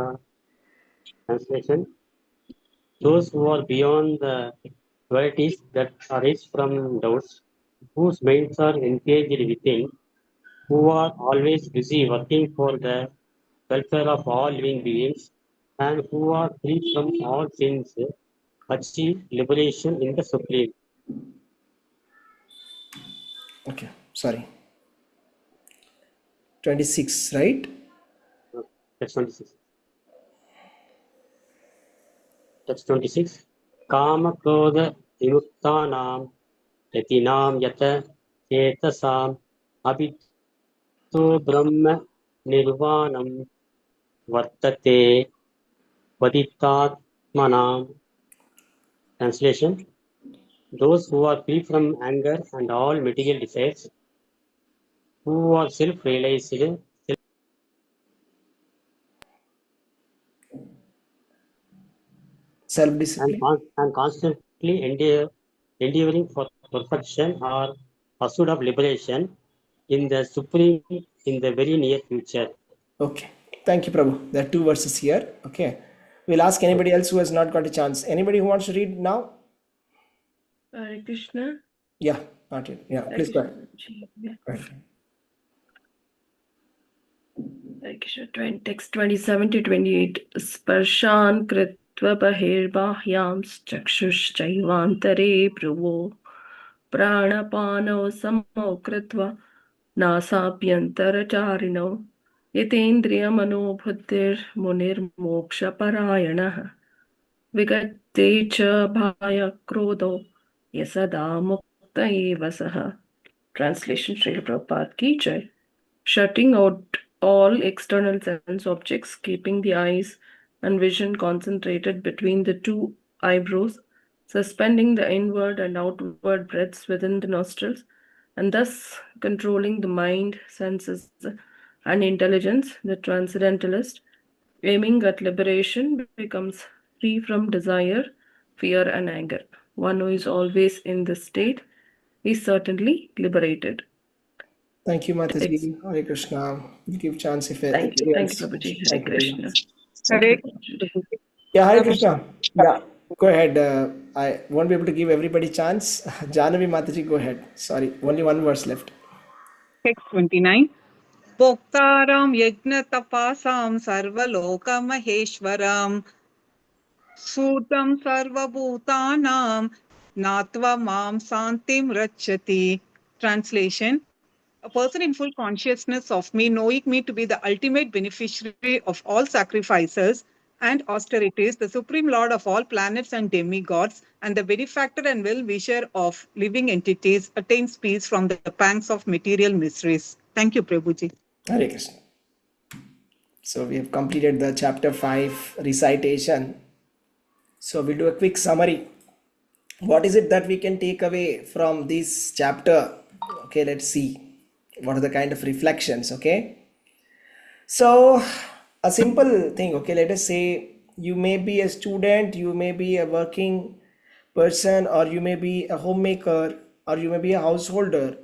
Translation: those who are beyond the dualities that arise from doubts, whose minds are engaged within, who are always busy working for the welfare of all living beings, and who are free from all sins, achieve liberation in the Supreme. Okay, sorry. 26, right? Text 26. Text 26. Kama Krodha Vimuktanam Yatinam Yata Chetasam Abhito Brahma Nirvanam Vartate Vaditatmanam. Translation: those who are free from anger and all material desires, who are self-realized, Self-discipline. and constantly endeavoring for perfection or pursuit of liberation in the supreme in the very near future. Okay. Thank you, Prabhu. There are two verses here. Okay. We'll ask anybody else who has not got a chance. Anybody who wants to read now? Hare Krishna. Yeah, not yet. Yeah, Hare please go Krishna. ahead. Go ahead. Hare Krishna. Text 27 to 28. Sparshan kritva bahirbahyam chakshushchaivantare pravo pranapano samo kritva nasabhyantaracharino yatendriya manobhuddhir munir moksha parayanah vigatte cha bhaya krodho yasada mukta eva saha. Translation: Srila Prabhupada ki jai. Shutting out all external sense objects, keeping the eyes and vision concentrated between the two eyebrows, suspending the inward and outward breaths within the nostrils, and thus controlling the mind, senses, and intelligence, the transcendentalist, aiming at liberation, becomes free from desire, fear, and anger. One who is always in this state is certainly liberated. Thank you, Mataji. Hare Krishna. We'll give chance if Thank you. anybody Thank else. you, Prabhuji. Hare Thank you very Krishna. much. Thank Hare you, Prabhuji. Yeah, Hare Krishna. Yeah, go ahead. I won't be able to give everybody chance. Janavi Mataji, go ahead. Sorry, only one verse left. Text 29. Bhoktaram yajna tapasam sarvaloka maheshwaram Sutam sarvabhutanam natva mam santim rachati. Translation: a person in full consciousness of me, knowing me to be the ultimate beneficiary of all sacrifices and austerities, the supreme lord of all planets and demigods, and the benefactor and well-wisher of living entities, attains peace from the pangs of material miseries. Thank you, Prabhuji. Hare Krishna. So we have completed the chapter 5 recitation. So we'll do a quick summary. What is it that we can take away from this chapter? Okay, let's see. What are the kind of reflections? Okay. So a simple thing. Okay, let us say you may be a student, you may be a working person, or you may be a homemaker, or you may be a householder.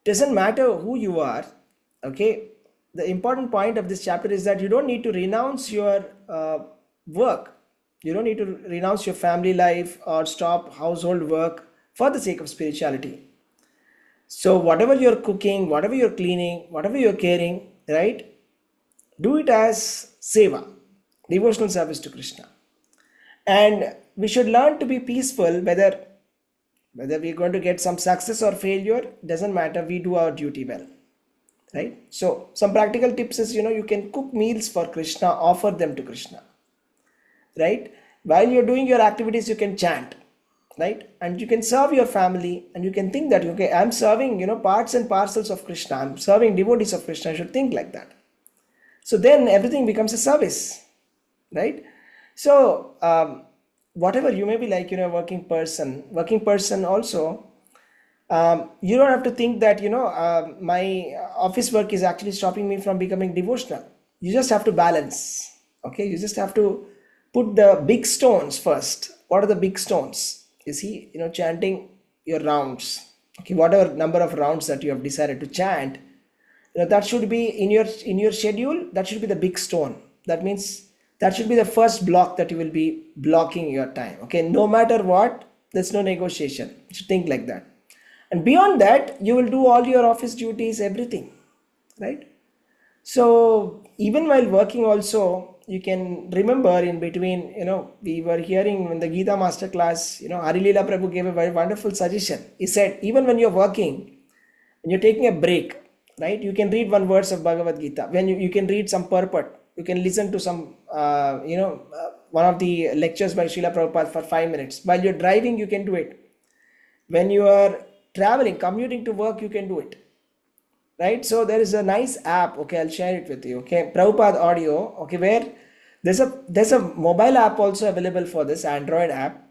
Doesn't matter who you are. Okay, the important point of this chapter is that you don't need to renounce your work. You don't need to renounce your family life or stop household work for the sake of spirituality. So whatever you're cooking, whatever you're cleaning, whatever you're caring, right, do it as seva, devotional service to Krishna. And we should learn to be peaceful, whether we're going to get some success or failure, doesn't matter. We do our duty well, right? So some practical tips is, you can cook meals for Krishna, offer them to Krishna, right? While you're doing your activities, you can chant, right? And you can serve your family, and you can think that, okay, I'm serving, parts and parcels of Krishna. I'm serving devotees of Krishna. I should think like that. So then everything becomes a service, right? So whatever you may be like, working person also, you don't have to think that, my office work is actually stopping me from becoming devotional. You just have to balance. Okay, you just have to put the big stones first. What are the big stones? You see, chanting your rounds. Okay, whatever number of rounds that you have decided to chant, that should be in your schedule. That should be the big stone. That means that should be the first block that you will be blocking your time. Okay, no matter what, there's no negotiation. You should think like that. And beyond that, you will do all your office duties, everything, right? So even while working also, you can remember in between, we were hearing in the Gita master class, Harilila Prabhu gave a very wonderful suggestion. He said, even when you're working, when you're taking a break, right, you can read one verse of Bhagavad Gita. When you can read some purport, you can listen to some, one of the lectures by Srila Prabhupada for 5 minutes. While you're driving, you can do it. When you are traveling, commuting to work, you can do it, right? So there is a nice app. Okay, I'll share it with you. Okay, Prabhupada Audio. Okay, where there's a mobile app also available for this Android app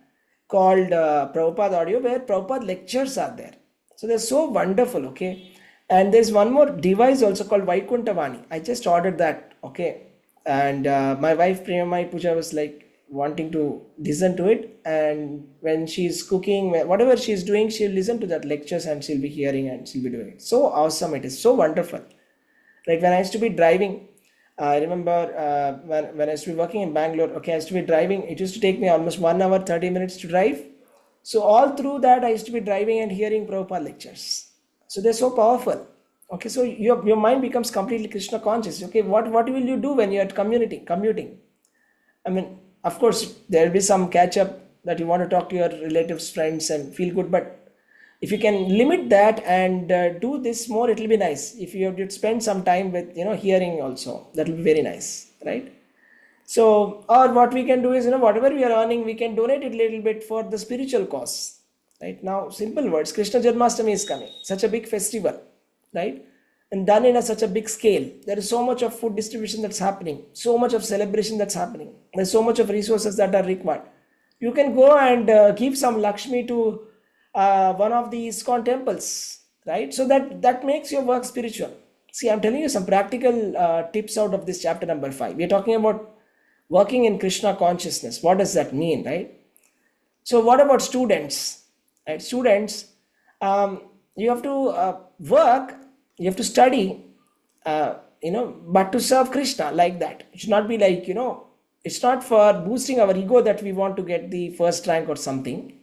called Prabhupada Audio, where Prabhupada lectures are there. So they're so wonderful. Okay, and there's one more device also called Vaikuntavani. I just ordered that. Okay, and my wife Priyamai Puja was like, wanting to listen to it. And when she's cooking, whatever she's doing, she'll listen to that lectures and she'll be hearing and she'll be doing it. So awesome, it is so wonderful. Like when I used to be driving, I remember when I used to be working in Bangalore, okay, I used to be driving, it used to take me almost 1 hour 30 minutes to drive. So all through that I used to be driving and hearing Prabhupada lectures. So they're so powerful. Okay, so your mind becomes completely Krishna conscious. Okay, what will you do when you're commuting? I mean, of course, there will be some catch up that you want to talk to your relatives, friends, and feel good. But if you can limit that and do this more, it will be nice. If you have to spend some time with hearing also, that will be very nice, right? So, or what we can do is whatever we are earning, we can donate it a little bit for the spiritual cause. Right now, simple words. Krishna Janmashtami is coming, such a big festival, right? And done in such a big scale. There is so much of food distribution that's happening, so much of celebration that's happening. There's so much of resources that are required. You can go and give some Lakshmi to one of the ISKCON temples, right? So that makes your work spiritual. See, I'm telling you some practical tips out of this chapter number 5. We're talking about working in Krishna consciousness. What does that mean, right? So what about students? Right? Students, you have to work, you have to study, but to serve Krishna like that. It should not be like, it's not for boosting our ego that we want to get the first rank or something.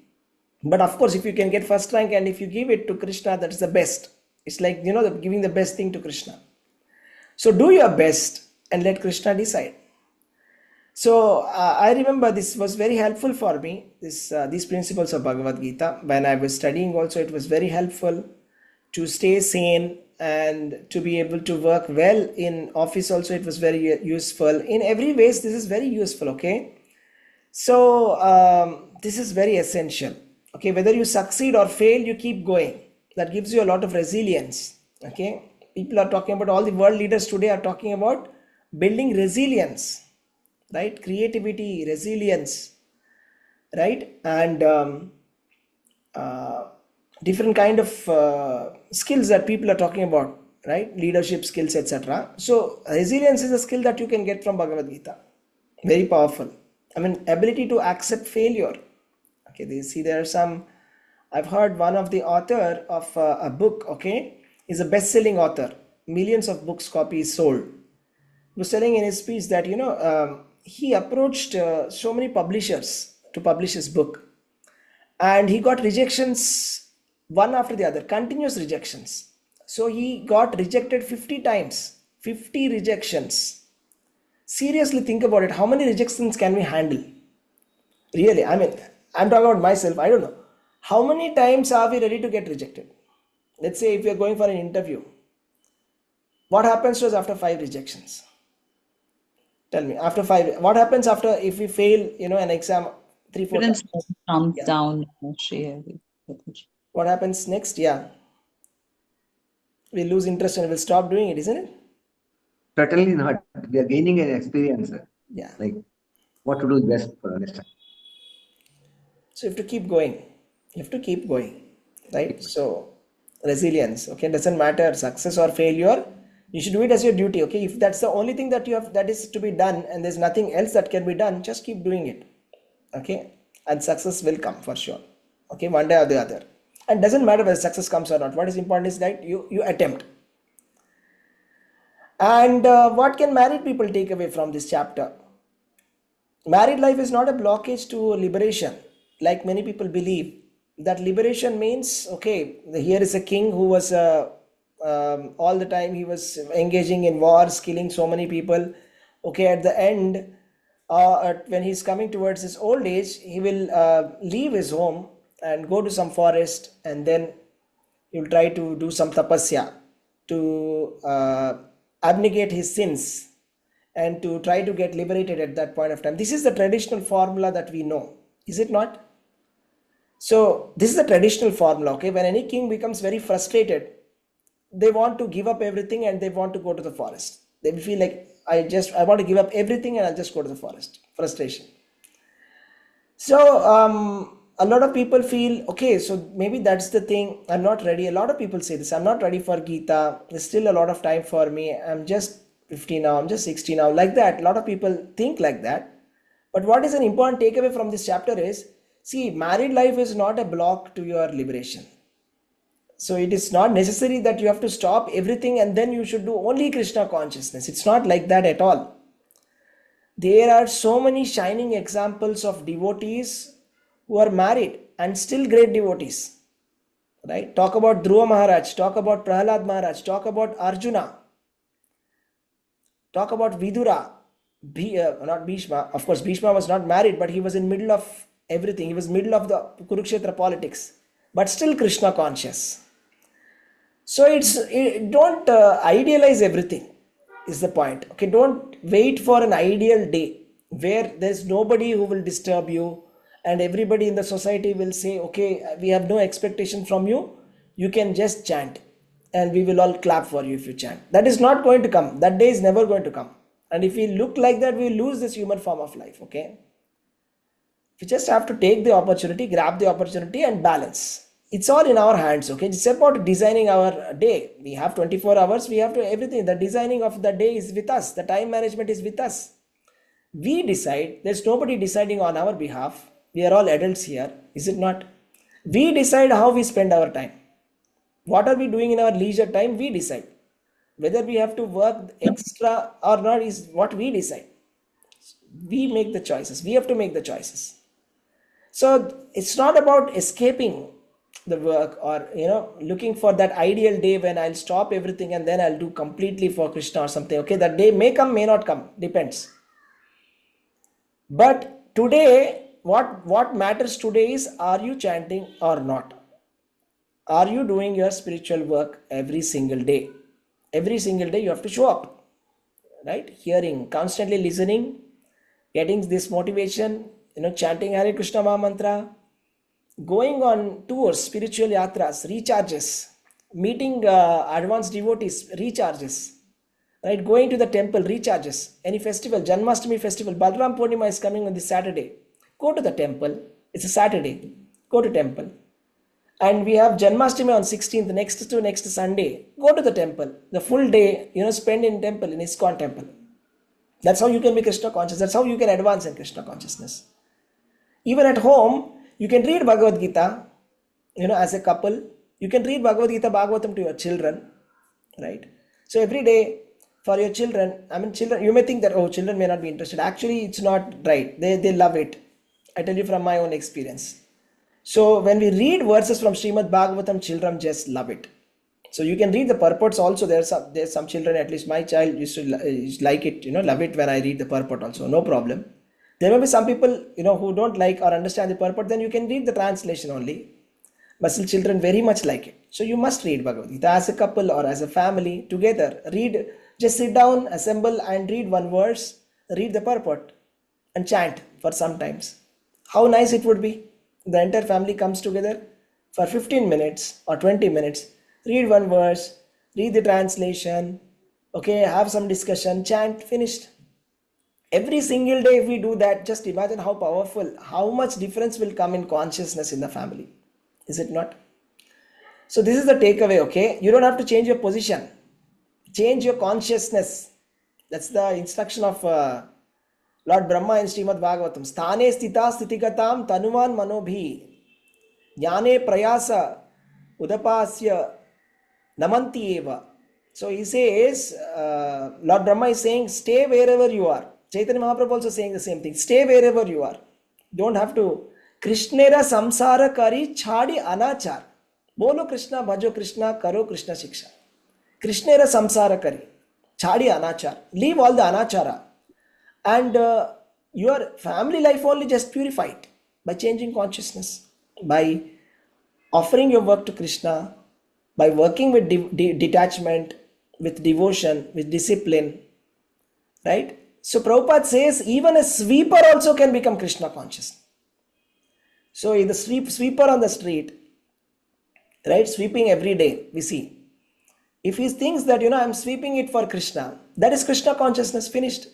But of course, if you can get first rank and if you give it to Krishna, that is the best. It's like, giving the best thing to Krishna. So do your best and let Krishna decide. So I remember this was very helpful for me, these principles of Bhagavad Gita. When I was studying also, it was very helpful to stay sane and to be able to work well in office also. It was very useful. In every ways, this is very useful, okay? So this is very essential. Okay, whether you succeed or fail, you keep going. That gives you a lot of resilience. Okay, people are talking about, all the world leaders today are talking about building resilience, right? Creativity, resilience, right? And different kind of skills that people are talking about, right? Leadership skills, etc. So resilience is a skill that you can get from Bhagavad Gita. Very powerful. I mean, ability to accept failure. Okay, there are some, I've heard one of the author of a book, okay, is a best-selling author. Millions of books copies sold. He was telling in his speech that, he approached so many publishers to publish his book. And he got rejections one after the other, continuous rejections. So he got rejected 50 times, 50 rejections. Seriously think about it. How many rejections can we handle? Really, I mean, I'm talking about myself. I don't know. How many times are we ready to get rejected? Let's say if you're going for an interview, what happens to us after 5 rejections? Tell me, after 5, what happens after if we fail, an exam 3-4 times? Comes down, Srihari. What happens next? Yeah. We lose interest and we'll stop doing it, isn't it? Certainly not. We are gaining an experience. Yeah. Like what to do best for next time. So you have to keep going. You have to keep going, right? So resilience, okay, doesn't matter success or failure. You should do it as your duty, okay? If that's the only thing that you have, that is to be done, and there's nothing else that can be done, just keep doing it, okay? And success will come for sure, okay, one day or the other. And doesn't matter whether success comes or not. What is important is that you attempt. And what can married people take away from this chapter? Married life is not a blockage to liberation, like many people believe. That liberation means, okay, here is a king who was all the time he was engaging in wars, killing so many people. Okay, at the end, when he's coming towards his old age, he will leave his home and go to some forest, and then he will try to do some tapasya to abnegate his sins and to try to get liberated at that point of time. This is the traditional formula that we know, is it not? So this is the traditional formula, okay? When any king becomes very frustrated, they want to give up everything and they want to go to the forest. They will feel like, I want to give up everything and I'll just go to the forest. Frustration. So a lot of people feel, okay, so maybe that's the thing. I'm not ready. A lot of people say this. I'm not ready for Gita. There's still a lot of time for me. I'm just 50 now. I'm just 60 now. Like that. A lot of people think like that. But what is an important takeaway from this chapter is, see, married life is not a block to your liberation. So it is not necessary that you have to stop everything and then you should do only Krishna consciousness. It's not like that at all. There are so many shining examples of devotees who are married and still great devotees. Right? Talk about Dhruva Maharaj, talk about Prahlad Maharaj, talk about Arjuna, talk about Vidura, not Bhishma. Of course, Bhishma was not married, but he was in middle of everything. He was middle of the Kurukshetra politics, but still Krishna conscious. So don't idealize everything is the point. Okay, don't wait for an ideal day where there's nobody who will disturb you and everybody in the society will say, okay, we have no expectation from you. You can just chant and we will all clap for you if you chant. That is not going to come. That day is never going to come. And if we look like that, we lose this human form of life. Okay. We just have to take the opportunity, grab the opportunity and balance. It's all in our hands. Okay. It's about designing our day. We have 24 hours. We have to everything. The designing of the day is with us. The time management is with us. We decide. There's nobody deciding on our behalf. We are all adults here. Is it not? We decide how we spend our time. What are we doing in our leisure time? We decide. Whether we have to work extra or not is what we decide. We make the choices. We have to make the choices. So it's not about escaping the work or looking for that ideal day when I'll stop everything and then I'll do completely for Krishna or something. Okay, that day may come, may not come, depends. But today, what matters today is, are you chanting or not? Are you doing your spiritual work every single day? Every single day you have to show up, right? Hearing, constantly listening, getting this motivation, chanting Hare Krishna Maha Mantra, going on tours, spiritual yatras, recharges, meeting advanced devotees, recharges, right? Going to the temple, recharges. Any festival, Janmashtami festival, Balram Purnima is coming on this Saturday. Go to the temple. It's a Saturday. Go to temple. And we have Janmashtami on 16th, next Sunday. Go to the temple. The full day, spend in temple, in ISKCON temple. That's how you can be Krishna conscious. That's how you can advance in Krishna consciousness. Even at home, you can read Bhagavad Gita, as a couple. You can read Bhagavad Gita, Bhagavatam to your children, right? So every day for your children, children, you may think that, oh, children may not be interested. Actually, it's not right. They love it. I tell you from my own experience. So when we read verses from Srimad Bhagavatam, children just love it. So you can read the purports also. There's some children, at least my child used to like it, love it when I read the purport also. No problem. There may be some people, who don't like or understand the purport. Then you can read the translation only. But still children very much like it. So you must read Bhagavad Gita as a couple or as a family together. Read, just sit down, assemble and read one verse, read the purport and chant for some times. How nice it would be. The entire family comes together for 15 minutes or 20 minutes, read one verse, read the translation, okay, have some discussion, chant, finished. Every single day if we do that, just imagine how powerful, how much difference will come in consciousness in the family. Is it not? So this is the takeaway, okay? You don't have to change your position. Change your consciousness. That's the instruction of Lord Brahma in Srimad Bhagavatam. Sthane sthita sthitigatam tanuman manobhi jnane prayasa udapasya namanti eva. So he says, Lord Brahma is saying, stay wherever you are. Chaitanya Mahaprabhu also saying the same thing. Stay wherever you are. Don't have to. Krishnera samsara kari chhadi anachar. Bolo Krishna, bhajo Krishna, karo Krishna shiksha. Krishnera samsara kari chhadi anachar. Leave all the anachara. And your family life only just purify it by changing consciousness, by offering your work to Krishna, by working with detachment, with devotion, with discipline, right? So Prabhupada says even a sweeper also can become Krishna conscious. So in the sweeper on the street, right, sweeping every day, we see. If he thinks that, I'm sweeping it for Krishna, that is Krishna consciousness, finished.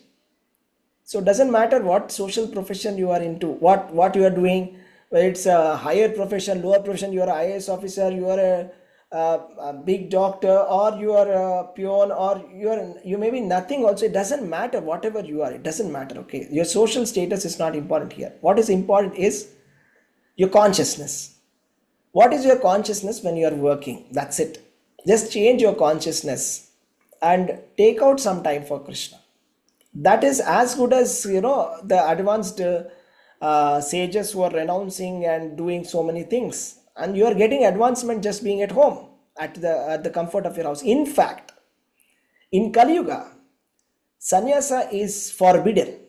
So it doesn't matter what social profession you are into, what you are doing, whether it's a higher profession, lower profession, you are an IAS officer, you are a big doctor, or you are a peon, or you may be nothing also. It doesn't matter. Whatever you are, it doesn't matter. Okay, your social status is not important here. What is important is your consciousness. What is your consciousness when you are working? That's it. Just change your consciousness and take out some time for Krishna. That is as good as the advanced sages who are renouncing and doing so many things, and you are getting advancement just being at home at the comfort of your house. In fact, in Kali Yuga, sannyasa is forbidden.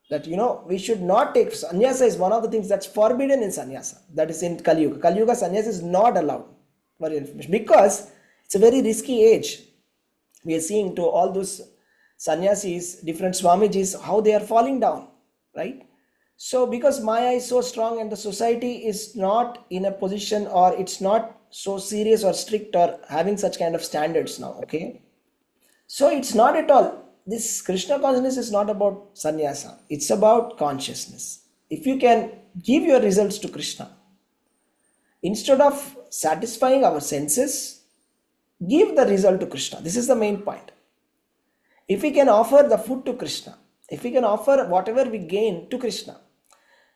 That we should not take sannyasa is one of the things that's forbidden in sannyasa. That is in Kali Yuga. Kali Yuga sannyasa is not allowed, for your information, because it's a very risky age. We are seeing to all those sannyasis, different swamijis, how they are falling down, right? So because Maya is so strong and the society is not in a position, or it's not so serious or strict or having such kind of standards now, okay? So it's not at all. This Krishna consciousness is not about sannyasa. It's about consciousness. If you can give your results to Krishna, instead of satisfying our senses, give the result to Krishna. This is the main point. If we can offer the food to Krishna, if we can offer whatever we gain to Krishna,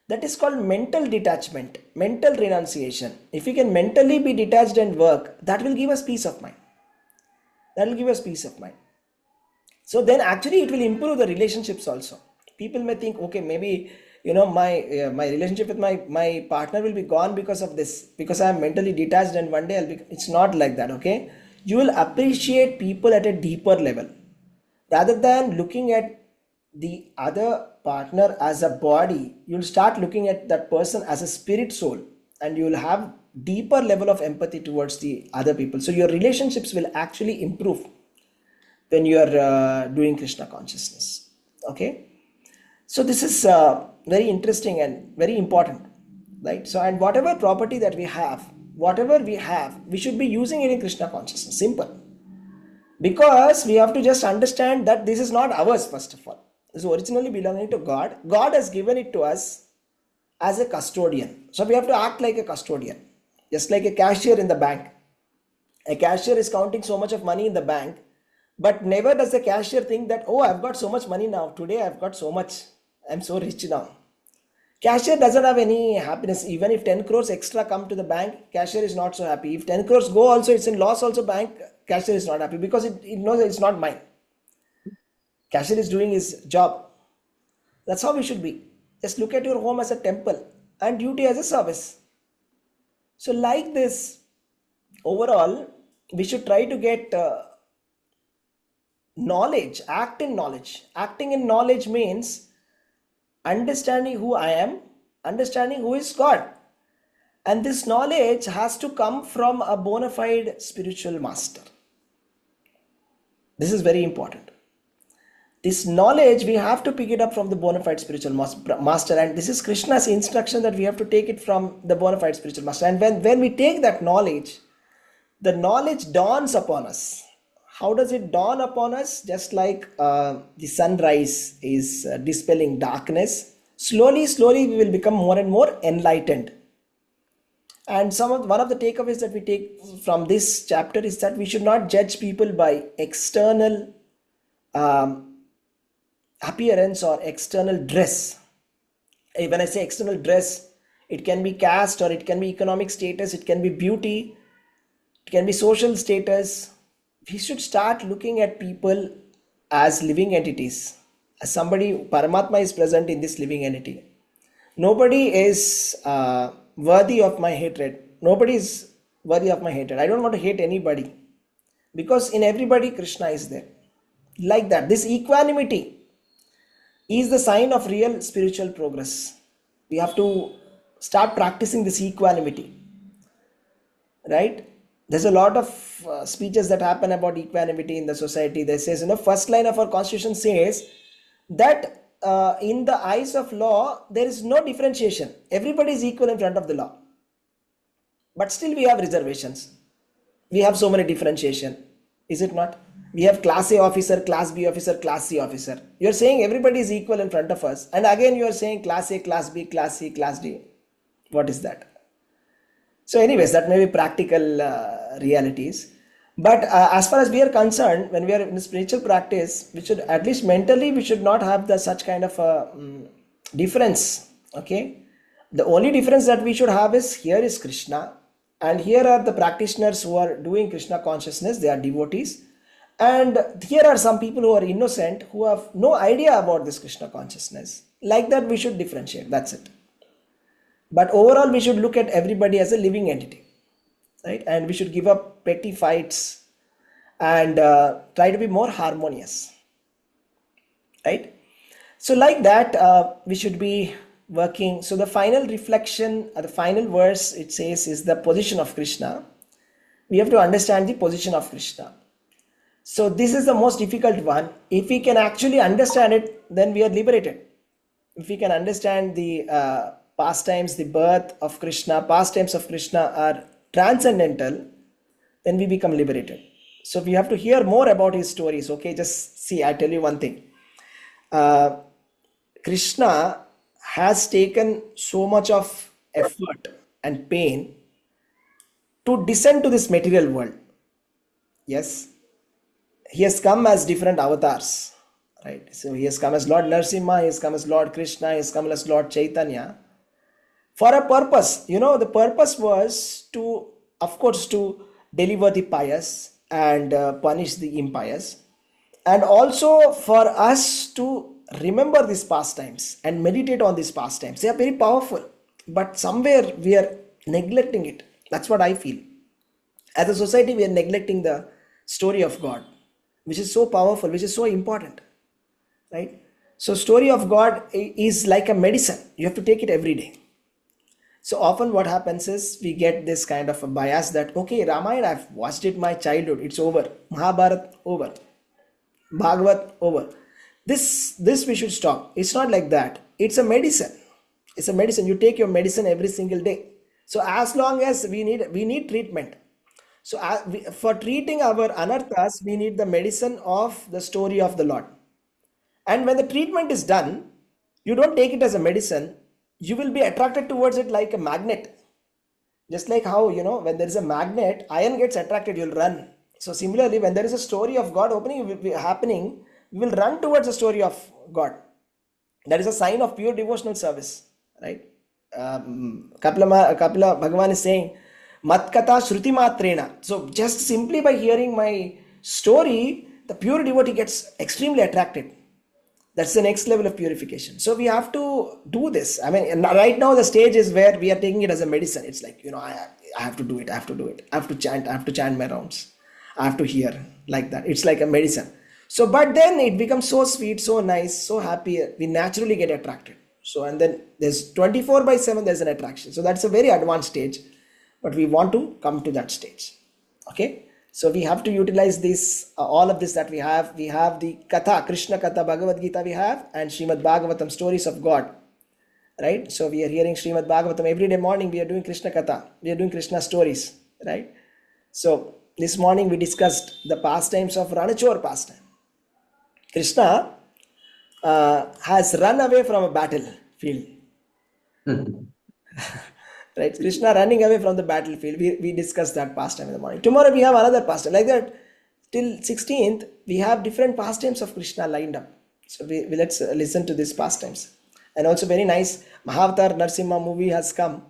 that is called mental detachment, mental renunciation. If we can mentally be detached and work, that will give us peace of mind. That will give us peace of mind. So then actually it will improve the relationships also. People may think, okay, maybe my relationship with my partner will be gone because of this, because I am mentally detached and one day I'll be. It's not like that, okay? You will appreciate people at a deeper level. Rather than looking at the other partner as a body, you'll start looking at that person as a spirit soul, and you will have deeper level of empathy towards the other people. So your relationships will actually improve when you are doing Krishna consciousness. Okay, so this is very interesting and very important, right? So, and whatever property that we have, we should be using it in Krishna consciousness. Simple. Because we have to just understand that this is not ours. First of all, this is originally belonging to God. God has given it to us as a custodian. So we have to act like a custodian, just like a cashier in the bank. A cashier is counting so much of money in the bank, but never does the cashier think that, oh, I've got so much money now. Today I've got so much. I'm so rich now. Cashier doesn't have any happiness. Even if 10 crores extra come to the bank, cashier is not so happy. If 10 crores go also, it's in loss also, bank, cashier is not happy, because it knows that it's not mine. Cashier is doing his job. That's how we should be. Just look at your home as a temple and duty as a service. So like this, overall, we should try to get knowledge, act in knowledge. Acting in knowledge means understanding who I am, understanding who is God. And this knowledge has to come from a bona fide spiritual master. This is very important. This knowledge, we have to pick it up from the bona fide spiritual master. And this is Krishna's instruction that we have to take it from the bona fide spiritual master. And when we take that knowledge, the knowledge dawns upon us. How does it dawn upon us? Just like the sunrise is dispelling darkness. Slowly, we will become more and more enlightened. And one of the takeaways that we take from this chapter is that we should not judge people by external appearance or external dress. When I say external dress, it can be caste, or it can be economic status, it can be beauty, it can be social status. We should start looking at people as living entities, as somebody. Paramatma is present in this living entity. Nobody is worthy of my hatred. Nobody is worthy of my hatred. I don't want to hate anybody, because in everybody Krishna is there. Like that, this equanimity is the sign of real spiritual progress. We have to start practicing this equanimity, right? There's a lot of speeches that happen about equanimity in the society. They says, first line of our constitution says that in the eyes of law, there is no differentiation. Everybody is equal in front of the law. But still we have reservations. We have so many differentiation. Is it not? We have class A officer, class B officer, class C officer. You're saying everybody is equal in front of us. And again you are saying class A, class B, class C, class D. What is that? So anyways, that may be practical realities. But as far as we are concerned, when we are in spiritual practice, we should, at least mentally, we should not have the such kind of a difference. Okay, the only difference that we should have is, here is Krishna, and here are the practitioners who are doing Krishna consciousness. They are devotees, and here are some people who are innocent, who have no idea about this Krishna consciousness. Like that, we should differentiate. That's it. But overall, we should look at everybody as a living entity, right? And we should give up petty fights and try to be more harmonious, right? So like that, we should be working. So the final reflection, the final verse, it says, is the position of Krishna. We have to understand the position of Krishna. So this is the most difficult one. If we can actually understand it, then we are liberated. If we can understand the pastimes, the birth of Krishna, pastimes of Krishna are transcendental, then we become liberated. So we have to hear more about his stories. Okay, just see, I tell you one thing. Krishna has taken so much of effort and pain to descend to this material world. Yes, he has come as different avatars, right? So he has come as Lord Narasimha, he has come as Lord Krishna, he has come as Lord Chaitanya for a purpose. The purpose was to, of course, to deliver the pious and punish the impious, and also for us to remember these pastimes and meditate on these pastimes. They are very powerful, but somewhere we are neglecting it. That's what I feel. As a society, we are neglecting the story of God, which is so powerful, which is so important, right? So story of God is like a medicine. You have to take it every day. So often what happens is, we get this kind of a bias that, okay, Ramayana, I've watched it my childhood, it's over. Mahabharata, over. Bhagavad, over. This we should stop. It's not like that. It's a medicine. It's a medicine. You take your medicine every single day. So as long as we need treatment. So for treating our anarthas, we need the medicine of the story of the Lord. And when the treatment is done, you don't take it as a medicine. You will be attracted towards it like a magnet. Just like how, when there is a magnet, iron gets attracted, you'll run. So similarly, when there is a story of God happening, we will run towards the story of God. That is a sign of pure devotional service, right? Kapila Bhagavan is saying, Matkata Shruti Matrena. So just simply by hearing my story, the pure devotee gets extremely attracted. That's the next level of purification. So we have to do this. I mean, right now the stage is where we are taking it as a medicine. It's like, I have to do it. I have to do it. I have to chant my rounds. I have to hear like that. It's like a medicine. So, but then it becomes so sweet, so nice, so happy. We naturally get attracted. So, and then there's 24/7, there's an attraction. So that's a very advanced stage, but we want to come to that stage. Okay. So we have to utilize this, all of this that we have. We have the Katha, Krishna Katha, Bhagavad Gita we have, and Srimad Bhagavatam, stories of God. Right? So we are hearing Srimad Bhagavatam every day morning. We are doing Krishna Katha. We are doing Krishna stories. Right? So this morning we discussed the pastimes of Ranachor pastime. Krishna has run away from a battlefield. Right? Krishna running away from the battlefield. We discussed that pastime in the morning. Tomorrow we have another pastime. Like that, till 16th, we have different pastimes of Krishna lined up. So we let's listen to these pastimes. And also very nice, Mahavatar Narasimha movie has come.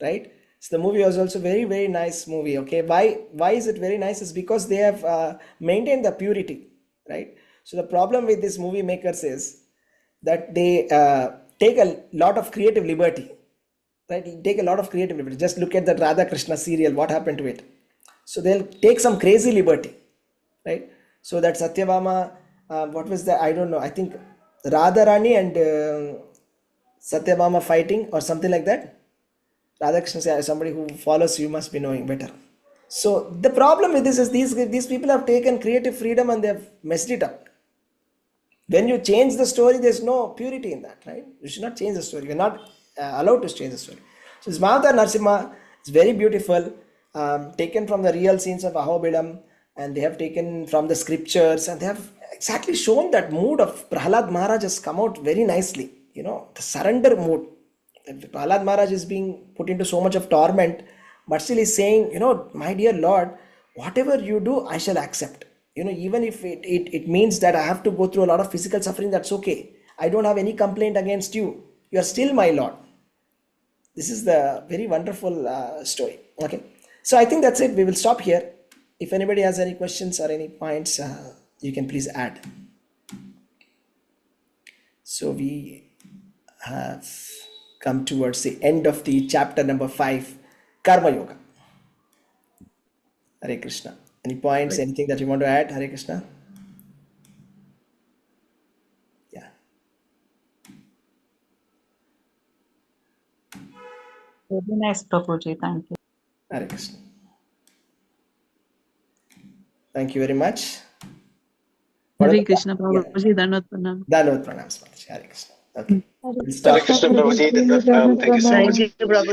Right? So the movie was also very, very nice movie. Okay, why is it very nice? Is because they have maintained the purity. Right? So the problem with these movie makers is that they take a lot of creative liberty. Right? Take a lot of creative liberty. Just look at the Radha Krishna serial. What happened to it? So they'll take some crazy liberty. Right? So that Satyabhama, what was the, I don't know, I think Radharani and Satyabhama fighting or something like that. Radha Krishna, somebody who follows you must be knowing better. So the problem with this is these people have taken creative freedom and they have messed it up. When you change the story, there's no purity in that, right? You should not change the story. You're not allowed to change the story. So this Mahavatar Narasimha is very beautiful, taken from the real scenes of Ahobilam, and they have taken from the scriptures, and they have exactly shown that mood of Prahlad Maharaj has come out very nicely. The surrender mood. Prahlad Maharaj is being put into so much of torment, but still he's saying, my dear Lord, whatever you do, I shall accept. Even if it means that I have to go through a lot of physical suffering, that's okay. I don't have any complaint against you. You are still my Lord. This is the very wonderful story. Okay, so I think that's it. We will stop here. If anybody has any questions or any points, you can please add. So we have come towards the end of the chapter number 5, Karma Yoga. Hare Krishna. Any points, anything that you want to add, Hare Krishna? Yeah. Very nice, Prabhuji. Thank you. Hare Krishna. Thank you very much. Hare Krishna, Prabhuji. Dandavat pranam. Dandavat pranam, Hare Krishna. Okay. Hare Krishna Prabhuji. Thank you so much. Thank you, Prabhuji.